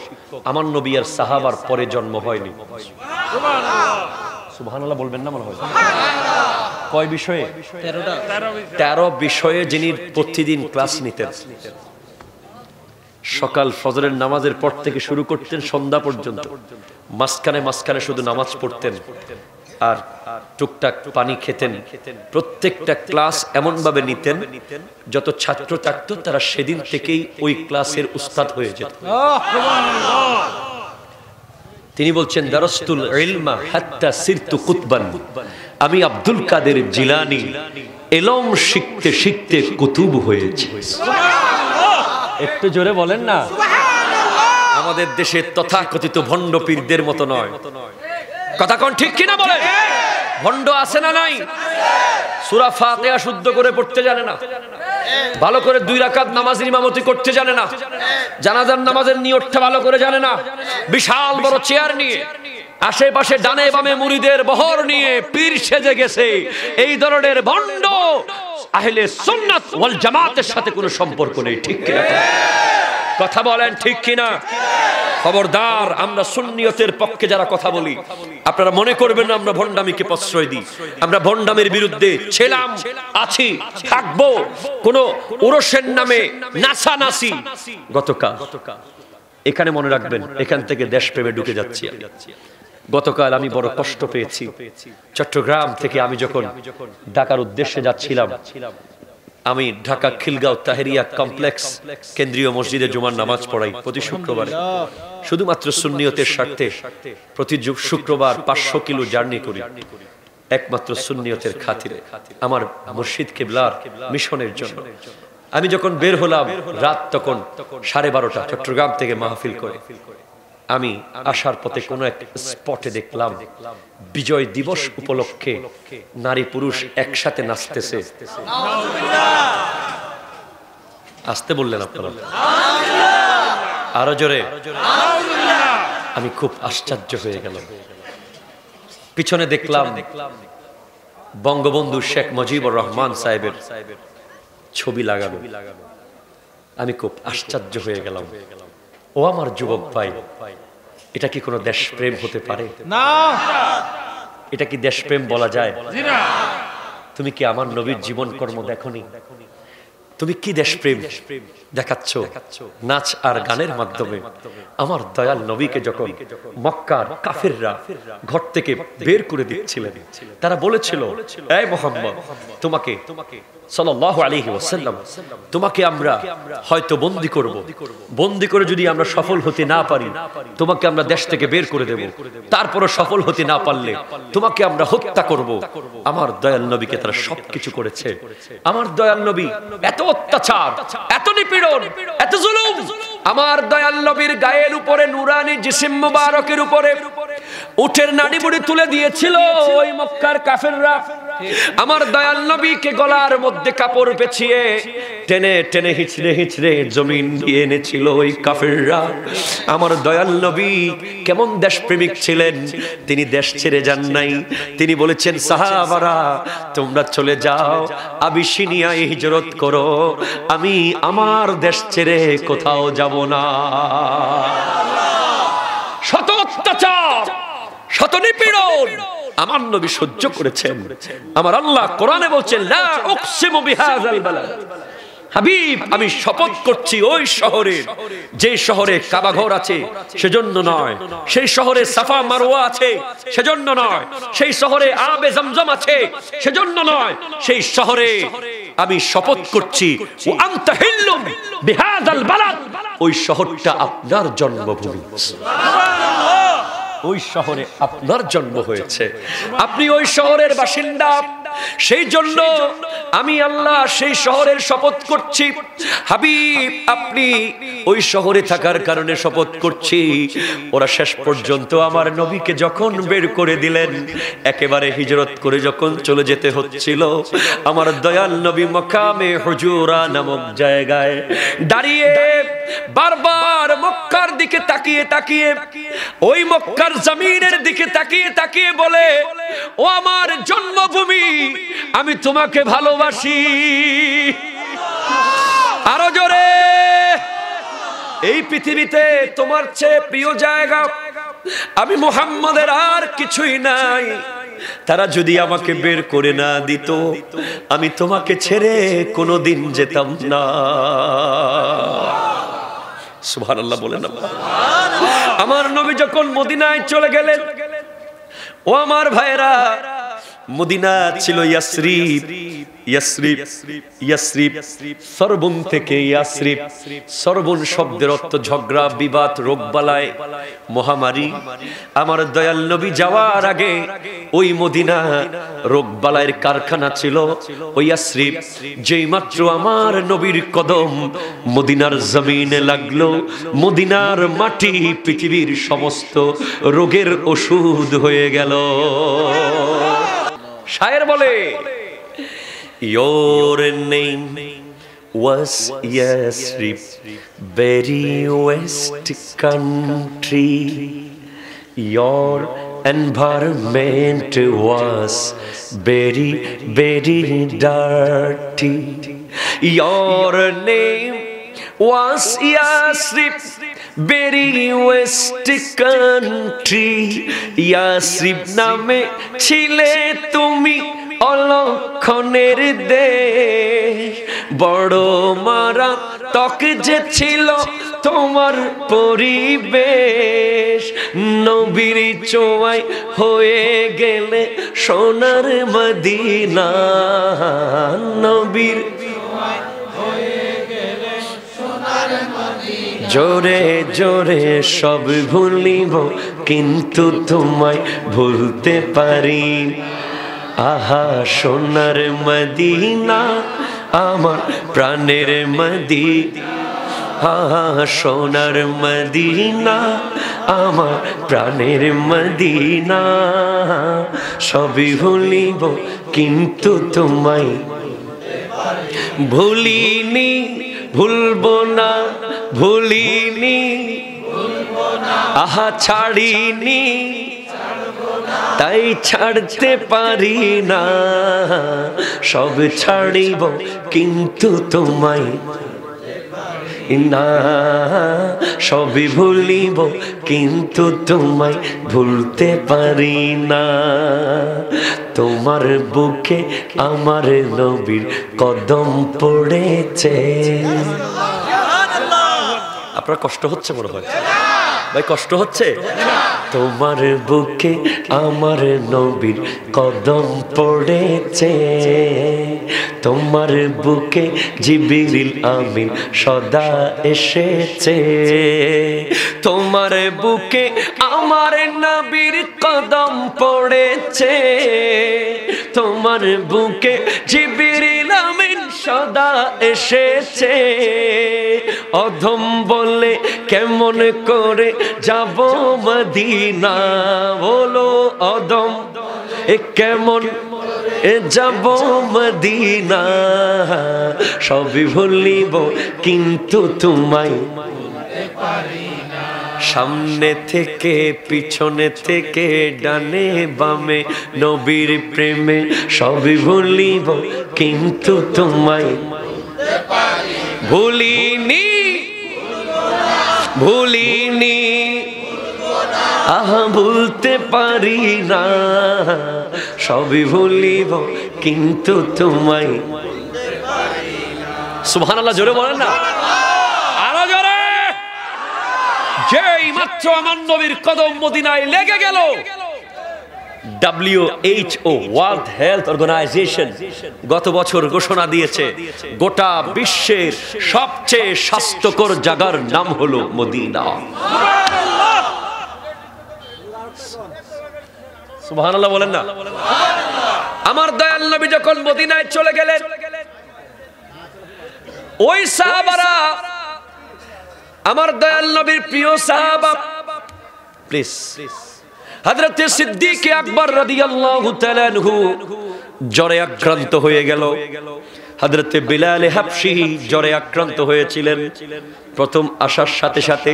আমার নবী আর সাহাবার পরে জন্ম হয়নি। সুবহানাল্লাহ বলবেন না মনে হয়? কয় বিষয়ে? 13 বিষয়ে যিনি প্রতিদিন ক্লাস নিতেন। সকাল ফজরের নামাজের পর থেকে শুরু করতেন সন্ধ্যা পর্যন্ত, মাঝখানে মাঝখানে শুধু নামাজ পড়তেন আর টুকটাক পানি খেতেন। প্রত্যেকটা ক্লাস এমন ভাবে নিতেন যত ছাত্র থাকতো তারা সেদিন থেকেই ওই ক্লাসের উস্তাদ হয়ে যেত। তিনি বলছেন দারাস্তুল ইলমা হাত্তা সিরতু কুতবান, আমি আব্দুল কাদের জিলানী ইলম শিখতে শিখতে কুতুব হয়েছি। একটু জোরে বলেন না। আমাদের দেশে তথাকথিত ভণ্ড পীরদের মতো নয়, কথা কোন ঠিক কিনা বলেন? ভণ্ড আছে না নাই? সূরা ফাতিহা শুদ্ধ করে পড়তে জানে না, ভালো করে 2 রাকাত নামাজের ইমামতি করতে জানে না, জানাজার নামাজের নিয়তটা ভালো করে জানে না, বিশাল বড় চেয়ার নিয়ে আশেপাশে ডানে বামে মুরিদের বহর নিয়ে পীর সেজে গেছে। এই ধরনের ভণ্ড আহলে সুন্নাত ওয়াল জামাতের সাথে কোনো সম্পর্ক নেই, ঠিক কিনা? কথা বলেন ঠিক কিনা? খবরদার, আমরা সুন্নিয়তের পক্ষে যারা কথা বলি, আপনারা মনে করবেন না আমরা ভণ্ডামিকে প্রশ্রয় দিই। আমরা ভণ্ডামির বিরুদ্ধে ছিলাম, আছি, থাকবো। কোন ওরসের নামে নাচানাচি গতকাল এখানে মনে রাখবেন, এখান থেকে দেশপ্রেমে ঢুকে যাচ্ছি। গতকাল আমি বড় কষ্ট পেয়েছি। চট্টগ্রাম থেকে আমি যখন ঢাকার উদ্দেশ্যে যাচ্ছিলাম, আমি ঢাকা খিলগাঁও তাহেরিয়া কমপ্লেক্স কেন্দ্রীয় মসজিদে জুমার নামাজ পড়াই প্রতি শুক্রবারে, শুধুমাত্র সুন্নিয়তের স্বার্থে। প্রতি শুক্রবার 500 কিলো জার্নি করি, একমাত্র সুন্নিয়তের খাতিরে, আমার মুর্শিদ কিবলার মিশনের জন্য। আমি যখন বের হলাম রাত তখন 12:30, চট্টগ্রাম থেকে মাহফিল করে আমি আসার পথে কোন এক স্পটে দেখলাম বিজয় দিবস উপলক্ষে নারী পুরুষ একসাথে নাচতেছে। আসতে বললেন আপনারা, আরো জোরে। আমি খুব আশ্চর্য হয়ে গেল। পিছনে দেখলাম বঙ্গবন্ধু শেখ মুজিবুর রহমান সাহেবের ছবি লাগানো। আমি খুব আশ্চর্য হয়ে গেলাম। ও আমার যুবক ভাই, এটা কি কোনো দেশপ্রেম হতে পারে? না। এটা কি দেশপ্রেম বলা যায়? তুমি কি আমার নবীর জীবন কর্ম দেখোনি? তুমি কি দেশপ্রেম দেখাচ্ছ নাচ আর গানের মাধ্যমে? আমার দয়াল নবীকে যখন মক্কার কাফেররা ঘর থেকে বের করে দিচ্ছিলেন, তারা বলেছিল, এই মুহাম্মদ, তোমাকে সাল্লাল্লাহু আলাইহি ওয়াসাল্লাম, তোমাকে আমরা হয়তো বন্দী করব, বন্দী করে যদি আমরা সফল হতে না পারি তোমাকে আমরা দেশ থেকে বের করে দেব, তারপরও সফল হতে না পারলে তোমাকে আমরা হত্যা করব। আমার দয়াল নবীকে তারা সবকিছু করেছে। আমার দয়াল নবী এত অত্যাচার, এত নিপীড়ন, এত জুলুম, আমার দয়াল নবীর গায়ের উপরে নুরানি জিসিম মুবারকের উপরে উটের নাড়ি বুড়ি তুলে দিয়েছিল ওই মক্কার কাফেররা। আমার দয়াল নবীকে গলার মধ্যে কাপড় পেঁচিয়ে টেনে টেনে হিচড়ে হিচড়ে জমিন দিয়ে এনেছিল ওই কাফেররা। আমার দয়াল নবী কেমন দেশপ্রেমিক ছিলেন, তিনি দেশ ছেড়ে যান নাই। তিনি বলেছেন, সাহাবারা তোমরা চলে যাও, আবিসিনিয়ায় হিজরত করো, আমি আমার দেশ ছেড়ে কোথাও যাব না। শত অত্যাচার, শত নিপীড়ন আমার নবী সহ্য করেছেন। আমার আল্লাহ কোরআনে বলছেন, লা উকসিমু বিহাযাল বালাদ, হাবিব আমি শপথ করছি ওই শহরের, যে শহরে কাবা ঘর আছে সেজন্য নয়, সেই শহরে সাফা মারওয়া আছে সেজন্য নয়, সেই শহরে আবে জমজম আছে সেজন্য নয়, সেই শহরে আমি শপথ করছি ও আনতা হিল্লুম বিহাযাল বালাদ, ওই শহরটা আপনার জন্মভূমি। ওই শহরে আপনার জন্ম হয়েছে, আপনি ওই শহরের বাসিন্দা, সেই জন্য আমি আল্লাহ সেই শহরের শপথ করছি। হাবিব আপনি ওই শহরে থাকার কারণে শপথ করছি। ওরা শেষ পর্যন্ত আমার নবীকে যখন বের করে দিলেন, একেবারে হিজরত করে যখন চলে যেতে হচ্ছিল, আমার দয়াল নবী মাকামে হুজুরা নামক জায়গায় দাঁড়িয়ে বারবার মক্কার দিকে তাকিয়ে তাকিয়ে, ওই মক্কার জমিনের দিকে তাকিয়ে তাকিয়ে বলে, ও আমার জন্মভূমি, আমি তোমাকে ভালোবাসি। আরো জোরে, এই পৃথিবীতে তোমার চেয়ে প্রিয় জায়গা আমি মুহাম্মাদের আর কিছুই নাই। তারা যদি আমাকে বের করে না দিত, আমি তোমাকে ছেড়ে কোনোদিন যেতাম না। সুবহানাল্লাহ বলেন না। আমার নবী যখন মদিনায় চলে গেলেন, ও আমার ভাইরা, মদিনা ছিল ইয়াসরিব, ইয়াসরিব, ইয়াসরিব সরবন থেকে ইয়াসরিব। সরবন শব্দের অর্থ ঝগড়া, বিবাদ, রোগবালাই, মহামারী। আমার দয়াল নবী যাওয়ার আগে ওই মদিনা রোগবালাইয়ের কারখানা ছিল। ওই ইয়াসরিব যেই মাত্র আমার নবীর কদম মদিনার জমিনে লাগলো, মদিনার মাটি পৃথিবীর সমস্ত রোগের ওষুধ হয়ে গেল। শায়ের বলে, Your name was Yasrib, very west country. Your environment was very, very dirty. Your name was Yasrib, very west country. Yasrib নামে ছিলে তুমি অলক্ষণের দেশ, বড় মারাত্মক যে ছিল তোমার পরিবেশ। নবীর ছোঁয়ায় হয়ে গেলে সোনার মদিনা, নবীর জোরে জোরে সব ভুলিব কিন্তু তোমায় ভুলতে পারি। আহা সোনার মদিনা আমার প্রাণের মদিনা, আহা সোনার মদিনা আমার প্রাণের মদিনা। সবই ভুলিব কিন্তু তোমায় ভুলিনি, ভুলবো না, ভুলিনি, আহা ছাড়িনি, তাই ছাড়তে পারি না। সব ছাড়িব কিন্তু তোমায় না, সবই ভুলিব কিন্তু তোমায় ভুলতে পারি না। তোমার বুকে আমার নবীর কদম পড়েছে। আপনার কষ্ট হচ্ছে মনে হয় ভাই, কষ্ট হচ্ছে? তোমার বুকে আমার নবীর কদম পড়েছে, তোমার বুকে জিবরিল আমিন সদা এসেছে। তোমার বুকে আমার নবীর কদম পড়েছে, তোমার বুকে জিবরিল আমিন সদা এসেছে। অধম বলে কেমন করে যাব মদিনা, বলো অধম কেমন যাব মদিনা। সবই ভুলিব কিন্তু তোমায় সামনে থেকে পিছনে থেকে ডানে বামে নবীর প্রেমে সবই ভুলিব কিন্তু তোমায় ভুলিনি, ভুলিনি, আহা ভুলতে পারি না। সবই ভুলিব কিন্তু তোমায়। সুবহানাল্লাহ, জোরে বলেন না, আরো জোরে। যেই মাত্র আমার নবীর কদম মদিনায় লেগে গেল, WHO ওয়ার্ল্ড হেলথ অর্গানাইজেশন গত বছর ঘোষণা দিয়েছে গোটা বিশ্বের সবচেয়ে স্বাস্থ্যকর জায়গার নাম হলো মদিনা। সুবহানাল্লাহ বলেন না। আমার দয়াল নবী যখন মদিনায় চলে গেলেন, ওই সাহাবারা, আমার দয়াল নবীর প্রিয় সাহাবা, প্লিজ হযরত সিদ্দিক আকবর রাদিয়াল্লাহু তাআলা আনহু জ্বরে আক্রান্ত হয়ে গেল। হযরত বিলাল হাবশী জ্বরে আক্রান্ত হয়েছিলেন। প্রথম আসার সাথে সাথে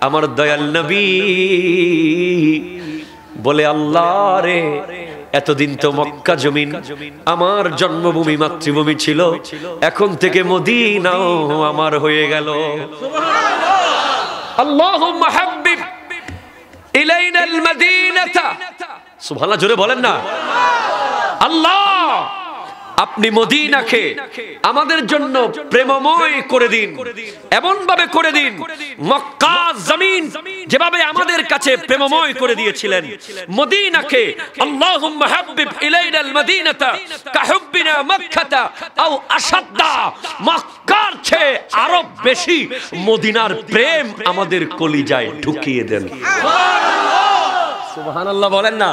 আমার দয়াল নবী বলে, আল্লাহ রে, এতদিন তো মক্কা জমিন আমার জন্মভূমি মাতৃভূমি ছিল, এখন থেকে মদিনাও আমার হয়ে গেল। আল্লাহুম্মা হাব্বিব ইলাইনাল মাদিনাতা। সুবহানাল্লাহ, জোরে বলেন না। আল্লাহ আপনি মদিনাকে আমাদের জন্য প্রেমময় করে দিন, এমন ভাবে করে দিন মক্কা জমিন যেভাবে আমাদের কাছে প্রেমময় করে দিয়েছিলেন, মদিনাকে আল্লাহুম্মা হাব্বিব ইলাইনাল মদিনাতা কাহুব্বিনা মক্কাতা আও আশাদ্দা, মক্কার চেয়ে আরো বেশি মদিনার প্রেম আমাদের কলিজায় ঢুকিয়ে দেন। সুবহানাল্লাহ বলেন না।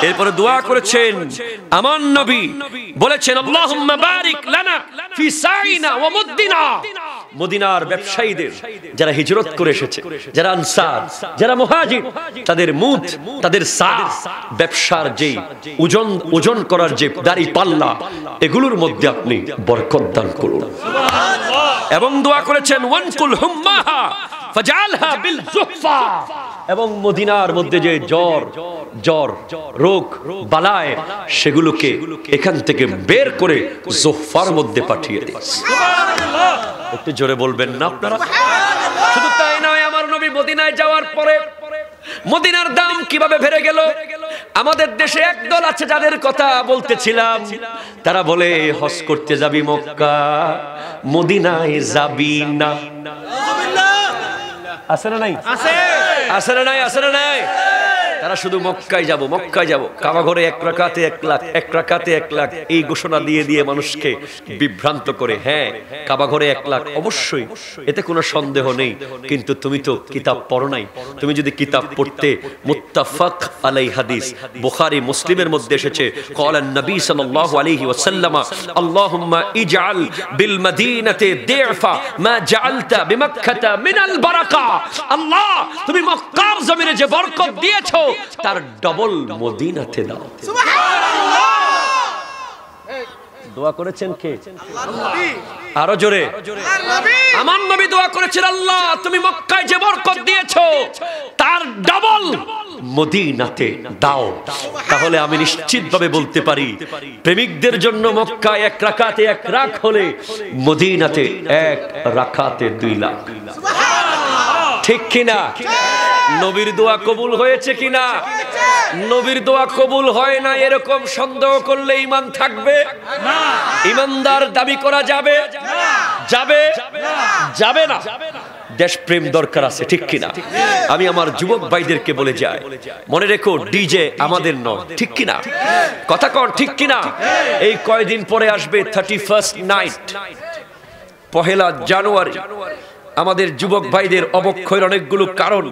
এরপরে দোয়া করেছেন আমার নবী, বলেছেন আল্লাহুম্মা বারিক লানা ফি সাইনা ওয়া মুদ্দিনা, মদিনার ব্যবসায়ীদের যারা হিজরত করে এসেছে, যারা আনসার, যারা মুহাজির, তাদের মুদ, তাদের সা, ব্যবসার যে ওজন করার যে দাড়ি পাল্লা, এগুলোর মধ্যে আপনি বরকত দান করুন। এবং দোয়া করেছেন ওয়ানকুল হুম্মাহা ফাজআলহা বিল যুহফা, এবং মদিনার মধ্যে যে জ্বর রোগ বালায় সেগুলোকে এখান থেকে বের করে যুহফার মধ্যে পাঠিয়ে দিন। সুবহানাল্লাহ, একটু জোরে বলবেন না আপনারা? শুধু তাই নয়, আমার নবী মদিনায় যাওয়ার পরে মদিনার দাম কিভাবে বেড়ে গেল। আমাদের দেশে একদল আছে যাদের কথা বলতেছিলাম, তারা বলে হজ করতে যাবি মক্কা, মদিনায় যাবি না। আছে না নাই? আছে না নাই? আছে না নাই? তারা শুধু মক্কায় যাব, মক্কায় যাব, কাবা ঘরে 1 রাকাতে 1 লাখ, 1 রাকাতে 1 লাখ, এই ঘোষণা দিয়ে দিয়ে মানুষকে বিভ্রান্ত করে। হ্যাঁ, কাবা ঘরে 1 লাখ অবশ্যই, এতে কোনো সন্দেহ নেই, কিন্তু তুমি তো কিতাব পড়ো নাই। তুমি যদি কিতাব পড়তে, মুত্তাফাক আলাইহি হাদিস বুখারী মুসলিমের মধ্যে এসেছে, ক্বালান নবী সাল্লাল্লাহু আলাইহি ওয়াসাল্লাম আল্লাহুম্মা ইজআল বিল মদিনাতি দি'ফা মা জাআলতা বিমক্কাতা মিনাল বারাকা, আল্লাহ তুমি মক্কার জমিনে যে বরকত দিয়েছো তার ডবল মদিনাতে দাও। সুবহানাল্লাহ। দোয়া করেছেন কে? আরো জোরে। আমার নবী দোয়া করেছেন, আল্লাহ তুমি মক্কায় যে বরকত দিয়েছো তার ডবল মদিনাতে দাও। তাহলে আমি নিশ্চিতভাবে বলতে পারি, প্রেমিকদের জন্য মক্কায় 1 রাকাতে 1 লাখ হলে মদিনাতে 1 রাকাতে 2 লাখ। ঠিক কিনা? নবীর দোয়া কবুল হয়েছে কিনা? নবীর দোয়া কবুল হয় না এরকম সন্দেহ করলে ঈমান থাকবে না। ঈমানদার দাবি করা যাবে? যাবে? যাবে না। দেশপ্রেম দরকার আছে, ঠিক কিনা? আমি আমার যুবক ভাইদেরকে বলে যাই, মনে রেখো ডিজে আমাদের নয়, ঠিক কিনা? কথা কর, ঠিক কিনা? এই কয়দিন পরে আসবে 31st নাইট, 1 জানুয়ারি। আমাদের যুবক ভাইদের অবক্ষয়ের অনেকগুলো কারণ,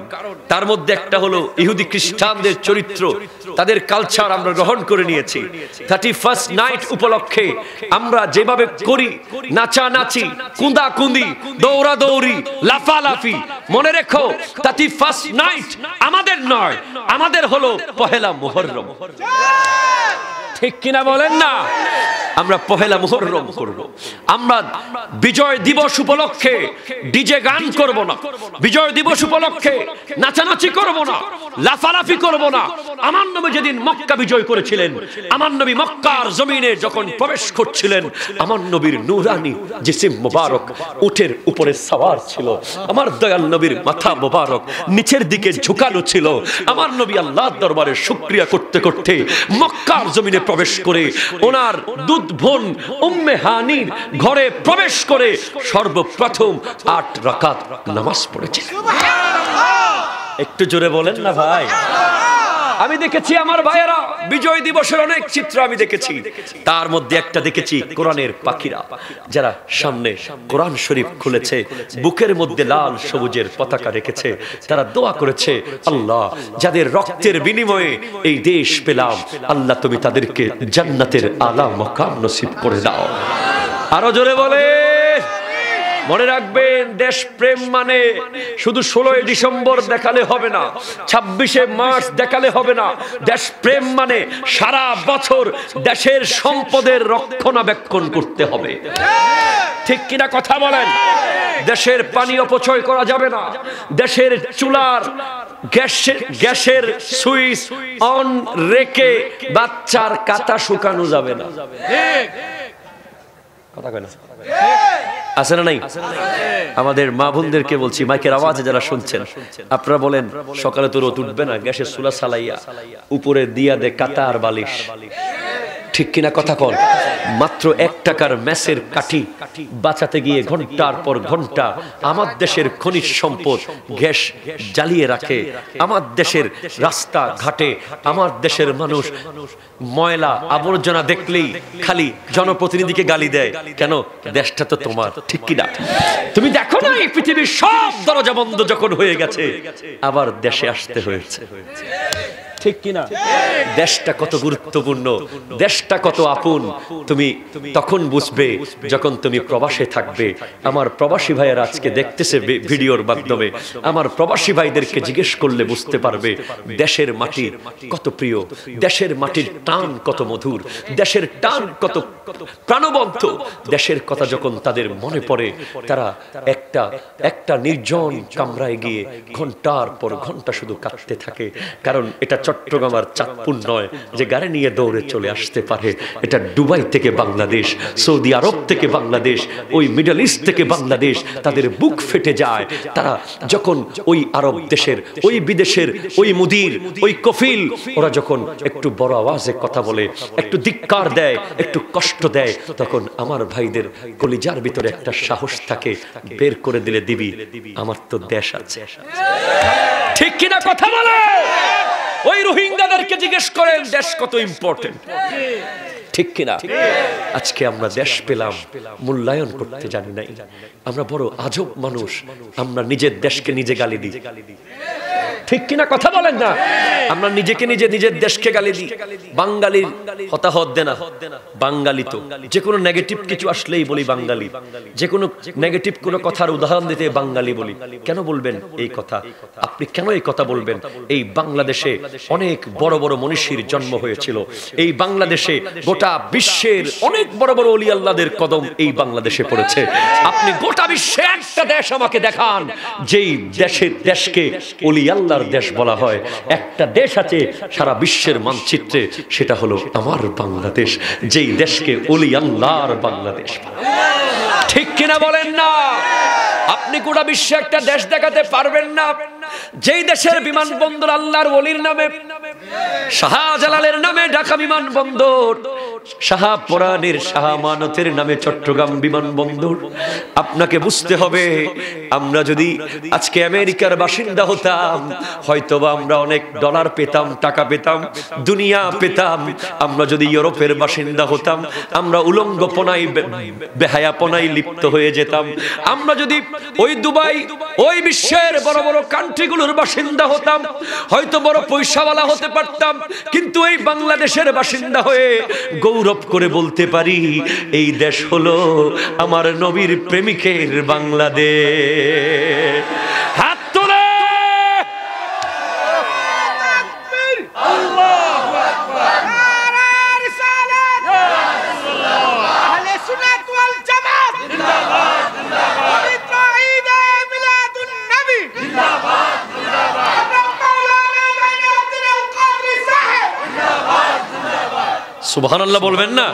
তার মধ্যে একটা হলো ইহুদি খ্রিস্টানদের চরিত্র, তাদের কালচার আমরা গ্রহণ করে নিয়েছি। 31st নাইট উপলক্ষে আমরা যেভাবে করি, নাচানাচি, কুঁদাকুঁদি, দৌড়াদৌড়ি, লাফালাফি, মনে রেখো 31st নাইট আমাদের নয়, আমাদের হলো 1 মুহররম। ঠিক কিনা বলেন না? আমরা 1 মুহররম করব। আমরা বিজয় দিবস উপলক্ষে ডিজে গান করব না, বিজয় দিবস উপলক্ষে নাচানাচি করব না, লাফালাফি করব না। আমার নবী যেদিন মক্কা বিজয় করেছিলেন, আমার নবী মক্কার জমিনে যখন প্রবেশ করছিলেন, আমার নবীর নূরানি জিসিম মুবারক উটের উপরে সওয়ার ছিল, আমার দয়াল নবীর মাথা মুবারক নিচের দিকে ঝুঁকানো ছিল। আমার নবী আল্লাহর দরবারে শুকরিয়া করতে করতে মক্কার জমিনে প্রবেশ করে ওনার দুধ বোন উম্মে হানির ঘরে প্রবেশ করে সর্বপ্রথম 8 রাকাত নামাজ পড়েছে। একটু জোরে বলেন না ভাই। আমি দেখেছি আমার ভাইয়েরা বিজয় দিবসের অনেক চিত্র আমি দেখেছি, তার মধ্যে একটা দেখেছি কোরআনের পাখিরা যারা সামনে কোরআন শরীফ খুলেছে, বুকের মধ্যে লাল সবুজের পতাকা রেখেছে, তারা দোয়া করেছে, আল্লাহ যাদের রক্তের বিনিময়ে এই দেশ পেলাম, আল্লাহ তুমি তাদেরকে জান্নাতের আলা মাকাম নসিব করে দাও। আরো জোরে বলে। মনে রাখবেন, দেশ প্রেম মানে শুধু 16 ডিসেম্বর দেখালে হবে না, 26শে মার্চ দেখালে হবে না। দেশ প্রেম মানে সারা বছর দেশের সম্পদের রক্ষণাবেক্ষণ করতে হবে। ঠিক কিনা কথা বলেন? দেশের পানি অপচয় করা যাবে না, দেশের চুলার গ্যাসের সুইচ অন রেখে বাচ্চার কাঁথা শুকানো যাবে না। কথা কয় না? আছে না নাই? আমাদের মা বোনদেরকে বলছি, মাইকের আওয়াজে যারা শুনছেন, আপনারা বলেন সকালে তো রোদ উঠবে না, গ্যাসের চুলা চালাইয়া উপরে দিয়া দে কাঁথা আর বালিশ। ঠিক কিনা কথা কন? মাত্র 1 টাকার ম্যাচের কাঠি বাঁচাতে গিয়ে ঘন্টার পর ঘন্টা আমার দেশের খনিজ সম্পদ গ্যাস জ্বালিয়ে রাখে। আমার দেশের রাস্তা ঘাটে আমার দেশের মানুষ ময়লা আবর্জনা দেখলেই খালি জনপ্রতিনিধিকে গালি দেয়। কেন? দেশটা তো তোমার, ঠিক কিনা? তুমি দেখো না এই পৃথিবীর সব দরজা বন্ধ যখন হয়ে গেছে আবার দেশে আসতে হয়েছে, ঠিক কিনা? দেশটা কত গুরুত্বপূর্ণ, দেশটা কত আপন তুমি তখন বুঝবে যখন তুমি প্রবাসে থাকবে। আমার প্রবাসী ভাইয়েরা আজকে দেখতেছে ভিডিওর মাধ্যমে, আমার প্রবাসী ভাইদেরকে জিজ্ঞেস করলে বুঝতে পারবে দেশের মাটি কত প্রিয়, দেশের মাটির টান কত মধুর, দেশের টান কত প্রাণবন্ত। দেশের কথা যখন তাদের মনে পড়ে তারা একটা নির্জন কামরায় গিয়ে ঘন্টার পর ঘন্টা শুধু কাঁদতে থাকে। কারণ এটা চট্টগ্রাম আর চাঁদপুর নয় যে গাড়ি নিয়ে দৌড়ে চলে আসতে পারে। এটা দুবাই থেকে বাংলাদেশ, সৌদি আরব থেকে বাংলাদেশ, ওই মিডল ইস্ট থেকে বাংলাদেশ। তাদের বুক ফেটে যায় তারা যখন ওই আরব দেশের, ওই বিদেশের, ওই মুদির, ওই কফিল ওরা যখন একটু বড় আওয়াজে কথা বলে, একটু ধিক্কার দেয়, একটু কষ্ট দেয়, তখন আমার ভাইদের কলিজার ভিতরে একটা সাহস থাকে, বের করে দিলে দিবি, আমার তো দেশ আছে। ঠিক কিনা কথা বলে? ওই রোহিঙ্গাদেরকে জিজ্ঞেস করেন দেশ কত ইম্পর্টেন্ট, ঠিক কিনা? আজকে আমরা দেশ পেলাম, মূল্যায়ন করতে জানি নাই। আমরা বড় আজব মানুষ, আমরা নিজের দেশকে নিজে গালি দিই, ঠিক কিনা কথা বলেন না? আমরা নিজেকে নিজের দেশকে গালি দিই। বাঙালির হতাহত দেনা, বাঙালি তো যে কোনো নেগেটিভ কিছু আসলেই বলি বাঙালি, যে কোনো নেগেটিভ কোনো কথার উদাহরণ দিতে বাঙালি বলি। কেন বলবেন এই কথা? আপনি কেন এই কথা বলবেন? এই বাংলাদেশে অনেক বড় বড় মনীষীর জন্ম হয়েছিল। এই বাংলাদেশে গোটা বিশ্বের অনেক বড় বড় ওলি আল্লাহদের কদম এই বাংলাদেশে পড়েছে। আপনি গোটা বিশ্বে একটা দেশ আমাকে দেখান যেই দেশকে ওলি আল্লাহর দেশ বলা হয়। একটা দেশ আছে সারা বিশ্বের মানচিত্রে, সেটা হলো আমার বাংলাদেশ, যেই দেশকে ওলি আল্লাহর বাংলাদেশ। ঠিক কিনা বলেন না? আপনি গোটা বিশ্বে একটা দেশ দেখাতে পারবেন না যেই দেশের বিমানবন্দর আল্লাহর ওলির নামে, শাহজালালের নামে ঢাকা বিমানবন্দর, শাহপরানের শাহ আমানতের নামে চট্টগ্রাম বিমানবন্দর। আপনাকে বুঝতে হবে, আমরা যদি আজকে আমেরিকার বাসিন্দা হতাম হয়তোবা আমরা অনেক ডলার পেতাম, টাকা পেতাম, দুনিয়া পেতাম। আমরা যদি ইউরোপের বাসিন্দা হতাম আমরা উলঙ্গপনায়, বেহায়াপনায় লিপ্ত হয়ে যেতাম। আমরা যদি ওই দুবাই, ওই বিশ্বের বড় বড় কান্ট্রিগুলোর বাসিন্দা হতাম হয়তো বড় পয়সাওয়ালা হতে পারতাম। কিন্তু এই বাংলাদেশের বাসিন্দা হয়ে গৌরব করে বলতে পারি এই দেশ হলো আমার নবীর প্রেমিকের বাংলাদেশ। হাত তোলে। আল্লাহু আকবার। নারায়ে রিসালাত। আহলে সুন্নাত ওয়াল জামাত জিন্দাবাদ, জিন্দাবাদ। পবিত্র ঈদ মিলাদুন নবী জিন্দাবাদ, জিন্দাবাদ। সুবহানাল্লাহ বলবেন না?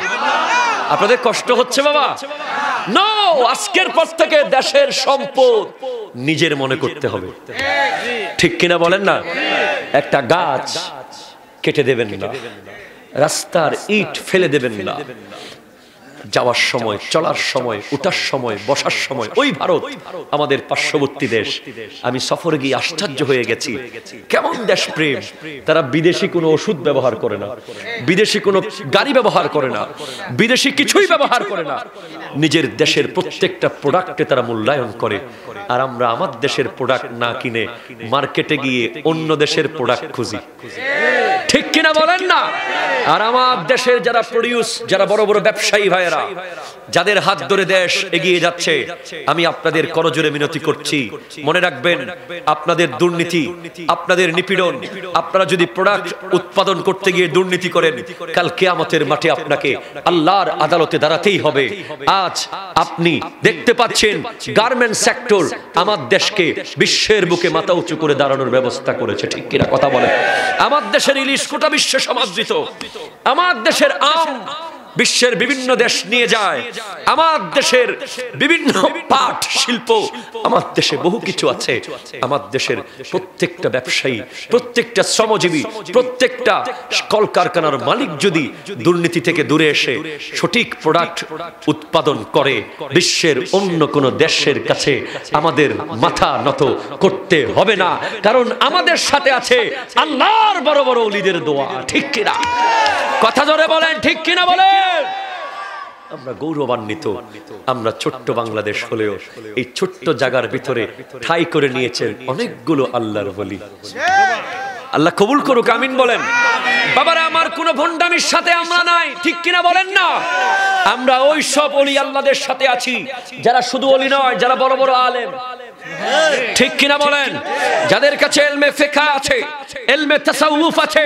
আপনাদের কষ্ট হচ্ছে বাবা? নো, আজকের পর থেকে দেশের সম্পদ নিজের মনে করতে হবে, ঠিক কিনা বলেন না? একটা গাছ কেটে দেবেন না, রাস্তার ইট ফেলে দেবেন না, যাওয়ার সময়, চলার সময়, উঠার সময়, বসার সময়। ওই ভারত আমাদের পার্শ্ববর্তী দেশ, আমি সফরে গিয়ে আশ্চর্য হয়ে গেছি কেমন দেশ প্রেম। তারা বিদেশি কোনো ওষুধ ব্যবহার করে না, বিদেশি কোনো গাড়ি ব্যবহার করে না, বিদেশি কিছুই ব্যবহার করে না। নিজের দেশের প্রত্যেকটা প্রোডাক্টে তারা মূল্যায়ন করে। আর আমরা আমার দেশের প্রোডাক্ট না কিনে মার্কেটে গিয়ে অন্য দেশের প্রোডাক্ট খুঁজি, ঠিক কিনা বলেন না? আর আমার দেশের যারা প্রডিউস, যারা বড় বড় ব্যবসায়ী ভাইয়েরা, যাদের হাত ধরে দেশ এগিয়ে যাচ্ছে, আমি আপনাদের করজোরে মিনতি করছি, মনে রাখবেন আপনাদের দুর্নীতি, আপনাদের নিপীড়ন, আপনারা যদি প্রোডাক্ট উৎপাদন করতে গিয়ে দুর্নীতি করেন, কাল কিয়ামতের মাঠে আপনাকে আল্লাহর আদালতে দাঁড়াতেই হবে। আজ আপনি দেখতে পাচ্ছেন গার্মেন্টস সেক্টর আমার দেশকে বিশ্বের বুকে মাথা উঁচু করে দাঁড়ানোর ব্যবস্থা করেছে, ঠিক কিনা কথা বলে? আমার দেশের ইলিশ গোটা বিশ্বে সমাদৃত, আমার দেশের আম বিশ্বের বিভিন্ন দেশ নিয়ে যায়। আমার দেশের বিভিন্ন পাট শিল্প, আমার দেশে বহু কিছু আছে। আমার দেশের প্রত্যেকটা ব্যবসায়ী, প্রত্যেকটা শ্রমজীবী, প্রত্যেকটা কলকারখানার মালিক যদি দুর্নীতি থেকে দূরে এসে সঠিক প্রোডাক্ট উৎপাদন করে, বিশ্বের অন্য কোনো দেশের কাছে আমাদের মাথা নত করতে হবে না, কারণ আমাদের সাথে আছে আল্লাহর বড় বড় ওলিদের দোয়া। ঠিক কিনা? কথা জোরে বলেন, ঠিক কিনা বলেন? আমরা গৌরবান্বিত, আমরা ছোট্ট বাংলাদেশ হলেও এই ছোট্ট জায়গার ভিতরে ঠাঁই করে নিয়েছেন অনেকগুলো আল্লাহর ওলি। আল্লাহ কবুল করুক, আমিন বলেন। বাবারা আমার কোন ভণ্ডামির সাথে আমরা নাই, ঠিক কিনা বলেন না? আমরা ওই সব ওলি আল্লাহদের সাথে আছি যারা শুধু ওলি নয়, যারা বড় বড় আলেম। ঠিক কিনা বলেন? যাদের কাছে ইলমে ফিকহ আছে, ইলমে তাসাউফ আছে,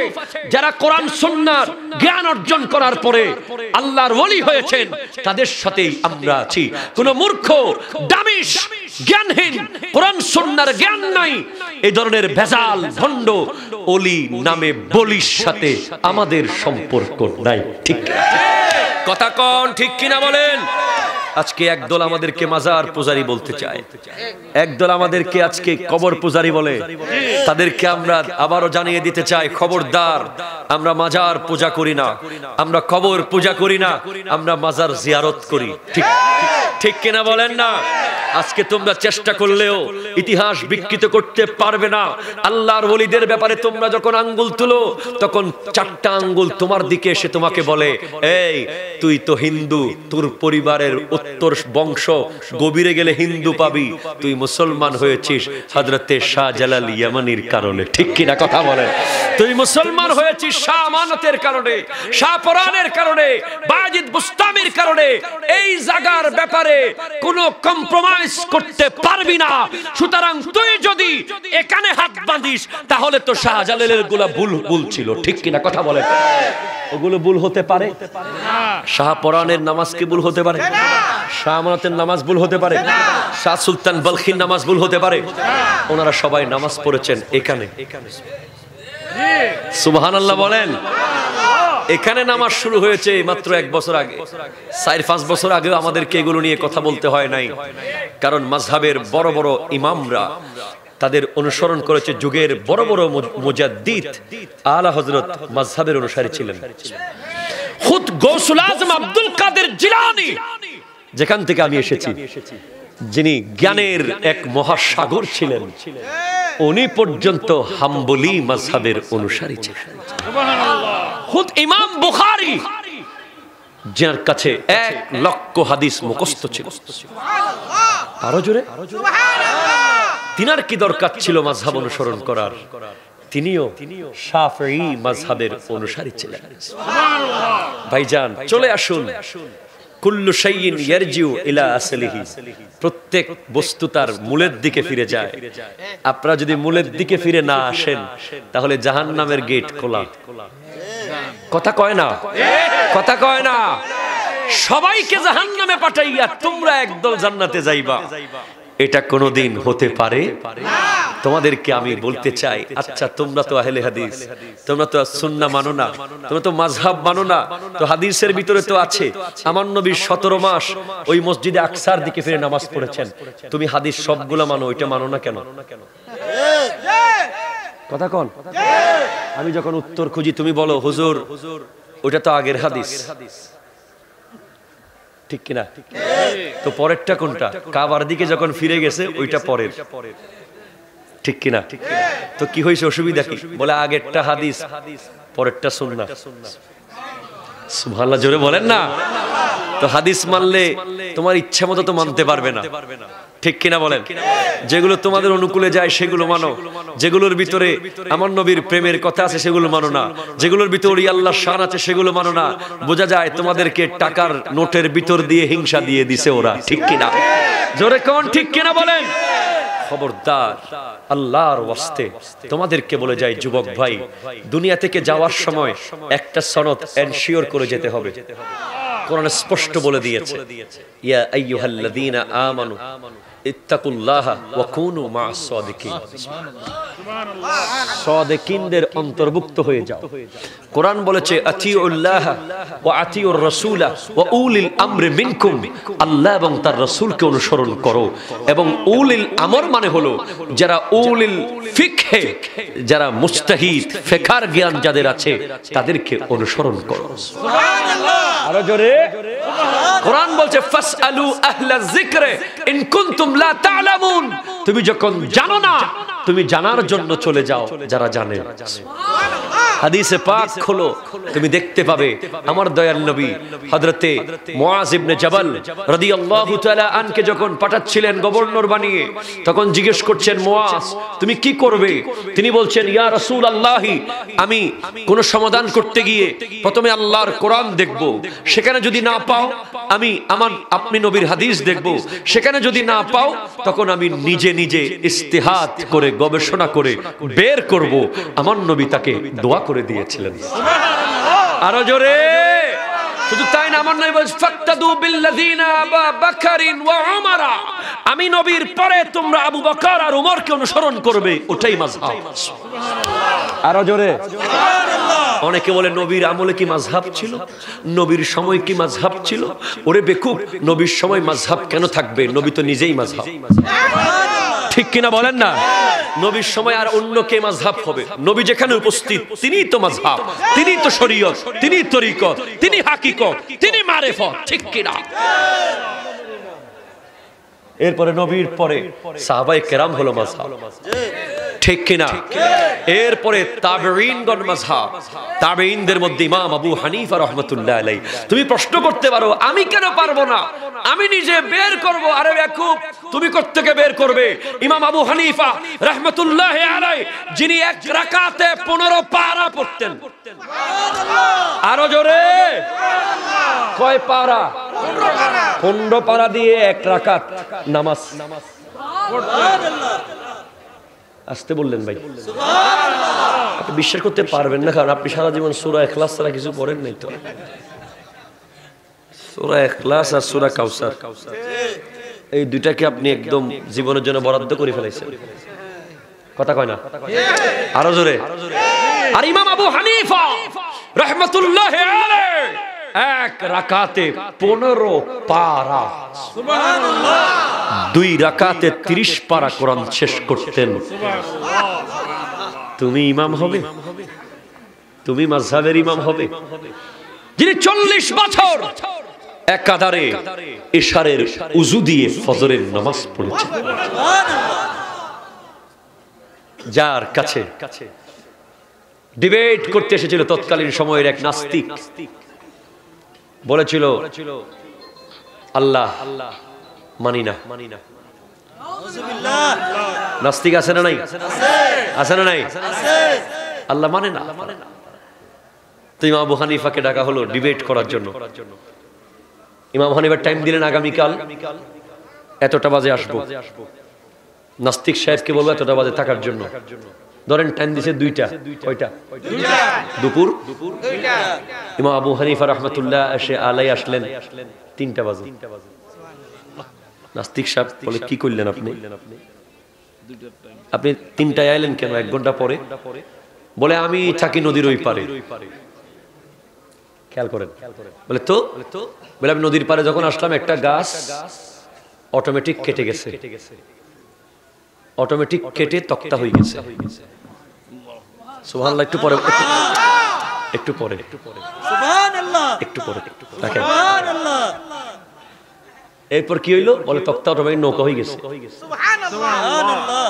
যারা কোরআন সুন্নাহর জ্ঞান অর্জন করার পরে আল্লাহর ওলি হয়েছেন, তাদের সাথেই আমরা আছি। কোন মূর্খ, দামিশ, জ্ঞানহীন, কোরআন সুন্নাহর জ্ঞান নাই, এই ধরনের ভেজাল ভণ্ড ওলি নামে বলির সাথে আমাদের সম্পর্ক নাই। ঠিক কথা কোন? ঠিক কিনা বলেন? আজকে একদল আমাদেরকে মাজার পূজারী বলতে চায়, একদল আমাদেরকে আজকে কবর পূজারী বলে। তাদেরকে আমরা আবারও জানিয়ে দিতে চাই, খবরদার, আমরা মাজার পূজা করি না, আমরা কবর পূজা করি না, আমরা মাজার জিয়ারত করি। ঠিক ঠিক কিনা বলেন না? আজকে তোমরা চেষ্টা করলেও ইতিহাস বিকৃত করতে পারবে না। আল্লাহর ওলিদের ব্যাপারে তোমরা যখন আঙ্গুল তুলো, তখন চারটা আঙ্গুল তোমার দিকে এসে তোমাকে বলে, এই তুই তো হিন্দু, তোর পরিবারের উত্তর বংশ গভীরে গেলে হিন্দু পাবি, তুই মুসলমান হয়েছিস হযরতে শাহজালাল ইয়ামানির কারণে। ঠিক কিনা কথা বলেন? তুই মুসলমান হয়েছিস শাহ আমানতের কারণে, শাহ পরানের কারণে, বাজিদ বুস্তামির কারণে। এই জায়গার ব্যাপারে কোনো কম্প্রোমাইজ করতে পারবি না। সুতরাং তুই যদি এখানে হাত বাঁধিস, তাহলে তো শাহজালালের গুলা ভুল ছিল। ঠিক কিনা কথা বলেন? ওগুলো ভুল হতে পারে? শাহ পরানের নামাজ কি ভুল হতে পারে? শাহ আমানতের নামাজ ভুল হতে পারে? শাহ সুলতান বলখির নামাজ ভুল হতে পারে? ওনারা সবাই নামাজ পড়েছেন এখানে। সুবহানাল্লাহ বলেন। এখানে নামাজ শুরু হয়েছে মাত্র 1 বছর আগে। 4-5 বছর আগেও আমাদেরকে এগুলো নিয়ে কথা বলতে হয় নাই, কারণ মাযহাবের বড় বড় ইমামরা তাদের অনুসরণ করেছে। যুগের বড় বড় মুজাদ্দিদ আলা হযরত মাযহাবের অনুসারী ছিলেন। খুদ গৌসুল আজম আব্দুল কাদের জিলানী, যেখান থেকে আমি এসেছি, যিনি জ্ঞানের এক মহাসাগর ছিলেন, উনি পর্যন্ত হাম্বলি মাযহাবের অনুসারী ছিলেন। খুদ ইমাম বুখারী, যার কাছে 1 লক্ষ হাদিস মুখস্থ ছিল। আরো জোরে তিনার কি দরকার ছিল মাযহাব অনুসরণ করার? তিনিও শাফিঈ মাযহাবের অনুসারী ছিলেন। ভাইজান চলে আসুন। কুল্লু শাইইন ইয়ারজিউ ইলা আসলিহি, প্রত্যেক বস্তু তার মূলের দিকে ফিরে যায়। আপনারা যদি মূলের দিকে ফিরে না আসেন, তাহলে জাহান্নামের গেট খোলা। কথা কয় না? কথা কয় না? সবাইকে জাহান্নামে পাঠাইয়া তোমরা একদল জান্নাতে যাইবা, এটা কোনোদিন হতে পারে না। তোমাদেরকে আমি বলতে চাই, আচ্ছা তোমরা তো আহলে হাদিস, তোমরা তো সুন্নাহ মানো না, তোমরা তো মাযহাব মানো না, তো হাদিসের ভিতরে তো আছে আমার নবী 17 মাস ওই মসজিদে আকসার দিকে ফিরে নামাজ পড়েছেন। তুমি হাদিস সবগুলো মানো, ওইটা মানো না কেন? কথা কোন? আমি যখন উত্তর খুঁজি তুমি বলো হুজুর ওটা তো আগের হাদিস। ঠিক কিনা? তো পরেরটা কোনটা? কাবার দিকে যখন ফিরে গেছে ওইটা পরের। ঠিক কিনা? তো কি হয়েছে, অসুবিধা কি? বলে আগেরটা হাদিস, পরেরটা সুন্নাহ। সুবহানাল্লাহ জোরে বলেন না। তো হাদিস মানলে তোমার ইচ্ছা মতো তো মানতে পারবে না। ঠিক কিনা বলেন? যেগুলো তোমাদের অনুকূলে যায় সেগুলো মানো, যেগুলোর ভিতরে আমার নবীর প্রেমের কথা আছে সেগুলো মানো না, যেগুলোর ভিতরে আল্লাহর শান আছে সেগুলো মানো না। বোঝা যায় তোমাদেরকে টাকার নোটের ভিতর দিয়ে হিংসা দিয়ে দিছে ওরা। ঠিক কিনা? জোরে কোন ঠিক কিনা বলেন? খবরদার, আল্লাহর ওয়াস্তে তোমাদেরকে বলে যাই যুবক ভাই, দুনিয়া থেকে যাওয়ার সময় একটা সনদ এনশিওর করে যেতে হবে। কোরআন স্পষ্ট বলে দিয়েছে, ইয়া আইয়ুহাল্লাযীনা আমানু ইত্তাকুল্লাহা ওয়া কুনু মা'আস সাদিকিন, সাদিকিনদের অন্তর্ভুক্ত হয়ে যাও। কোরআন বলেছে আতিউল্লাহা ওয়া আতিউর রাসূলা ওয়া উলিল আমরি মিনকুম, আল্লাহ এবং তার রাসূলকে অনুসরণ করো। এবং উলিল আমর মানে হলো যারা উলিল ফিকহে, যারা মুজতাহিদ, ফিকহার জ্ঞান যাদের আছে তাদেরকে অনুসরণ করো। সুবহানাল্লাহ, আরো জোরে। কোরআন বলছে ফাসআলু আহলা যিকরি ইন কুনতুম লা তা'লামুন, তুমি যখন জানো না তুমি জানার জন্য চলে যাও যারা জানে। হাদিসে পাক খোলো, তুমি দেখতে পাবে আমার দয়াল নবী হযরতে মুআজ ইবনে জাবাল রাদিয়াল্লাহু তাআলা আনকে যখন পাঠাচ্ছিলেন গভর্নর বানিয়ে, তখন জিজ্ঞেস করছেন মুআজ তুমি কি করবে? তিনি বলছেন ইয়া রাসূলুল্লাহ, আমি কোন সমাধান করতে গিয়ে প্রথমে আল্লাহর কোরআন দেখব, সেখানে যদি না পাও আমি আপনি নবীর হাদিস দেখব, সেখানে যদি না পাও তখন আমি নিজে নিজে ইস্তিহাদ করে গবেষণা করে বের করব। আমার নবী তাকে দোয়া করে দিয়েছিলেন। আরো জোরে। শুধু তাই না, আমার নবী বলেন ফাক্তাদু বিল্লাযিনা আবু বকরিন ওয়া উমর, আমি নবীর পরে তোমরা আবু বকর আর উমরকে অনুসরণ করবে, ওটাই মাযহাব। আরো জোরে। অনেকে বলে নবীর আমলে কি মাযহাব ছিল, নবীর সময় কি মাযহাব ছিল? ওরে বেকুব, নবীর সময় মাযহাব কেন থাকবে? নবী তো নিজেই মাযহাব, ঠিক কিনা বলেন না? নবীর সময় আর অন্য কে মাযহাব হবে? নবী যেখানে উপস্থিত তিনিই তো মাযহাব, তিনিই তো শরীয়ত, তিনিই তরিকত, তিনি হাকিকত, তিনি মারিফত, ঠিক কিনা? এরপরে নবীর পরে সাহাবায়ে কেরাম হলো মাযহাব, ঠিক কিনা? এরপরে তাবেঈনগণ মাযহাব, তাবেঈনদের মধ্যে ইমাম আবু হানিফা রাহমাতুল্লাহ আলাইহি। তুমি প্রশ্ন করতে পারো আমি কেন পারবো না, আমি নিজে বের করব। আরে বেকুব, তুমি কোত্থেকে বের করবে? ইমাম আবু হানিফা রাহমাতুল্লাহ আলাইহি যিনি এক রাকাতে 15 পারা পড়তেন। সুবহানাল্লাহ, আরো জোরে। কয় পারা? 15 পারা দিয়ে এক রাকাত নামাজ। সুবহানাল্লাহ, আসতে বললেন ভাই। সুবহানাল্লাহ, আপনি বিশ্বাস করতে পারবেন না, কারণ আপনি সারা জীবন সূরা ইখলাস ছাড়া কিছু পড়েন নাই তো। সূরা ইখলাস আর সূরা কাউসার, এই দুইটাকে আপনি একদম জীবনের জন্য বরাদ্দ করে ফেলাইছেন। কথা কয় না? আরো জোরে। আর ইমাম আবু হানিফা রাহমাতুল্লাহ আলাইহি এক রাকাতে 15 পারা। সুবহানাল্লাহ, 2 রাকাতে 30 পারা কোরআন শেষ করতেন। তুমি ইমাম হবে, তুমি মাযহাবের ইমাম হবে, যিনি 40 বছর একাধারে ইশারের উযু দিয়ে ফজরের নামাজ পড়েছেন। যার কাছে ডিবেট করতে এসেছিল তৎকালীন সময়ের এক নাস্তিক, বলেছিল আল্লাহ মানি না। নাস্তিক আছে না নাই? আছে না নাই? আল্লাহ মানে না। তো ইমাম আবু হানিফাকে ডাকা হলো ডিবেট করার জন্য। ইমাম হানিফার টাইম দিলেন আগামীকাল এতটা বাজে আসবো। নাস্তিক সাহেবকে বলবো এতটা বাজে থাকার জন্য। ধরেন টাইম দিছে 2টা। কয়টা? দুপুর 2টা। ইমাম আবু হানিফা রাহমাতুল্লাহ আলাইহি আসলেন 3টা বাজে। নাস্তিক সাহেব বলে কি করলেন আপনি? আপনি 3টায় আইলেন কেন? 1 ঘন্টা পরে। বলে আমি থাকি নদীর ওই পারে। খেয়াল করেন। বলে তো? বলে আমি নদীর পারে যখন আসলাম একটা গাছ অটোমেটিক কেটে গেছে, অটোমেটিক কেটে তক্তা হয়ে গেছে। সুবহানাল্লাহ। একটু পরে, একটু পরে, সুবহানাল্লাহ, একটু পরে দেখেন সুবহানাল্লাহ। এরপর কি হইলো? বলে তক্তা অটোমেটিক নৌকা হয়ে গেছে। সুবহানাল্লাহ।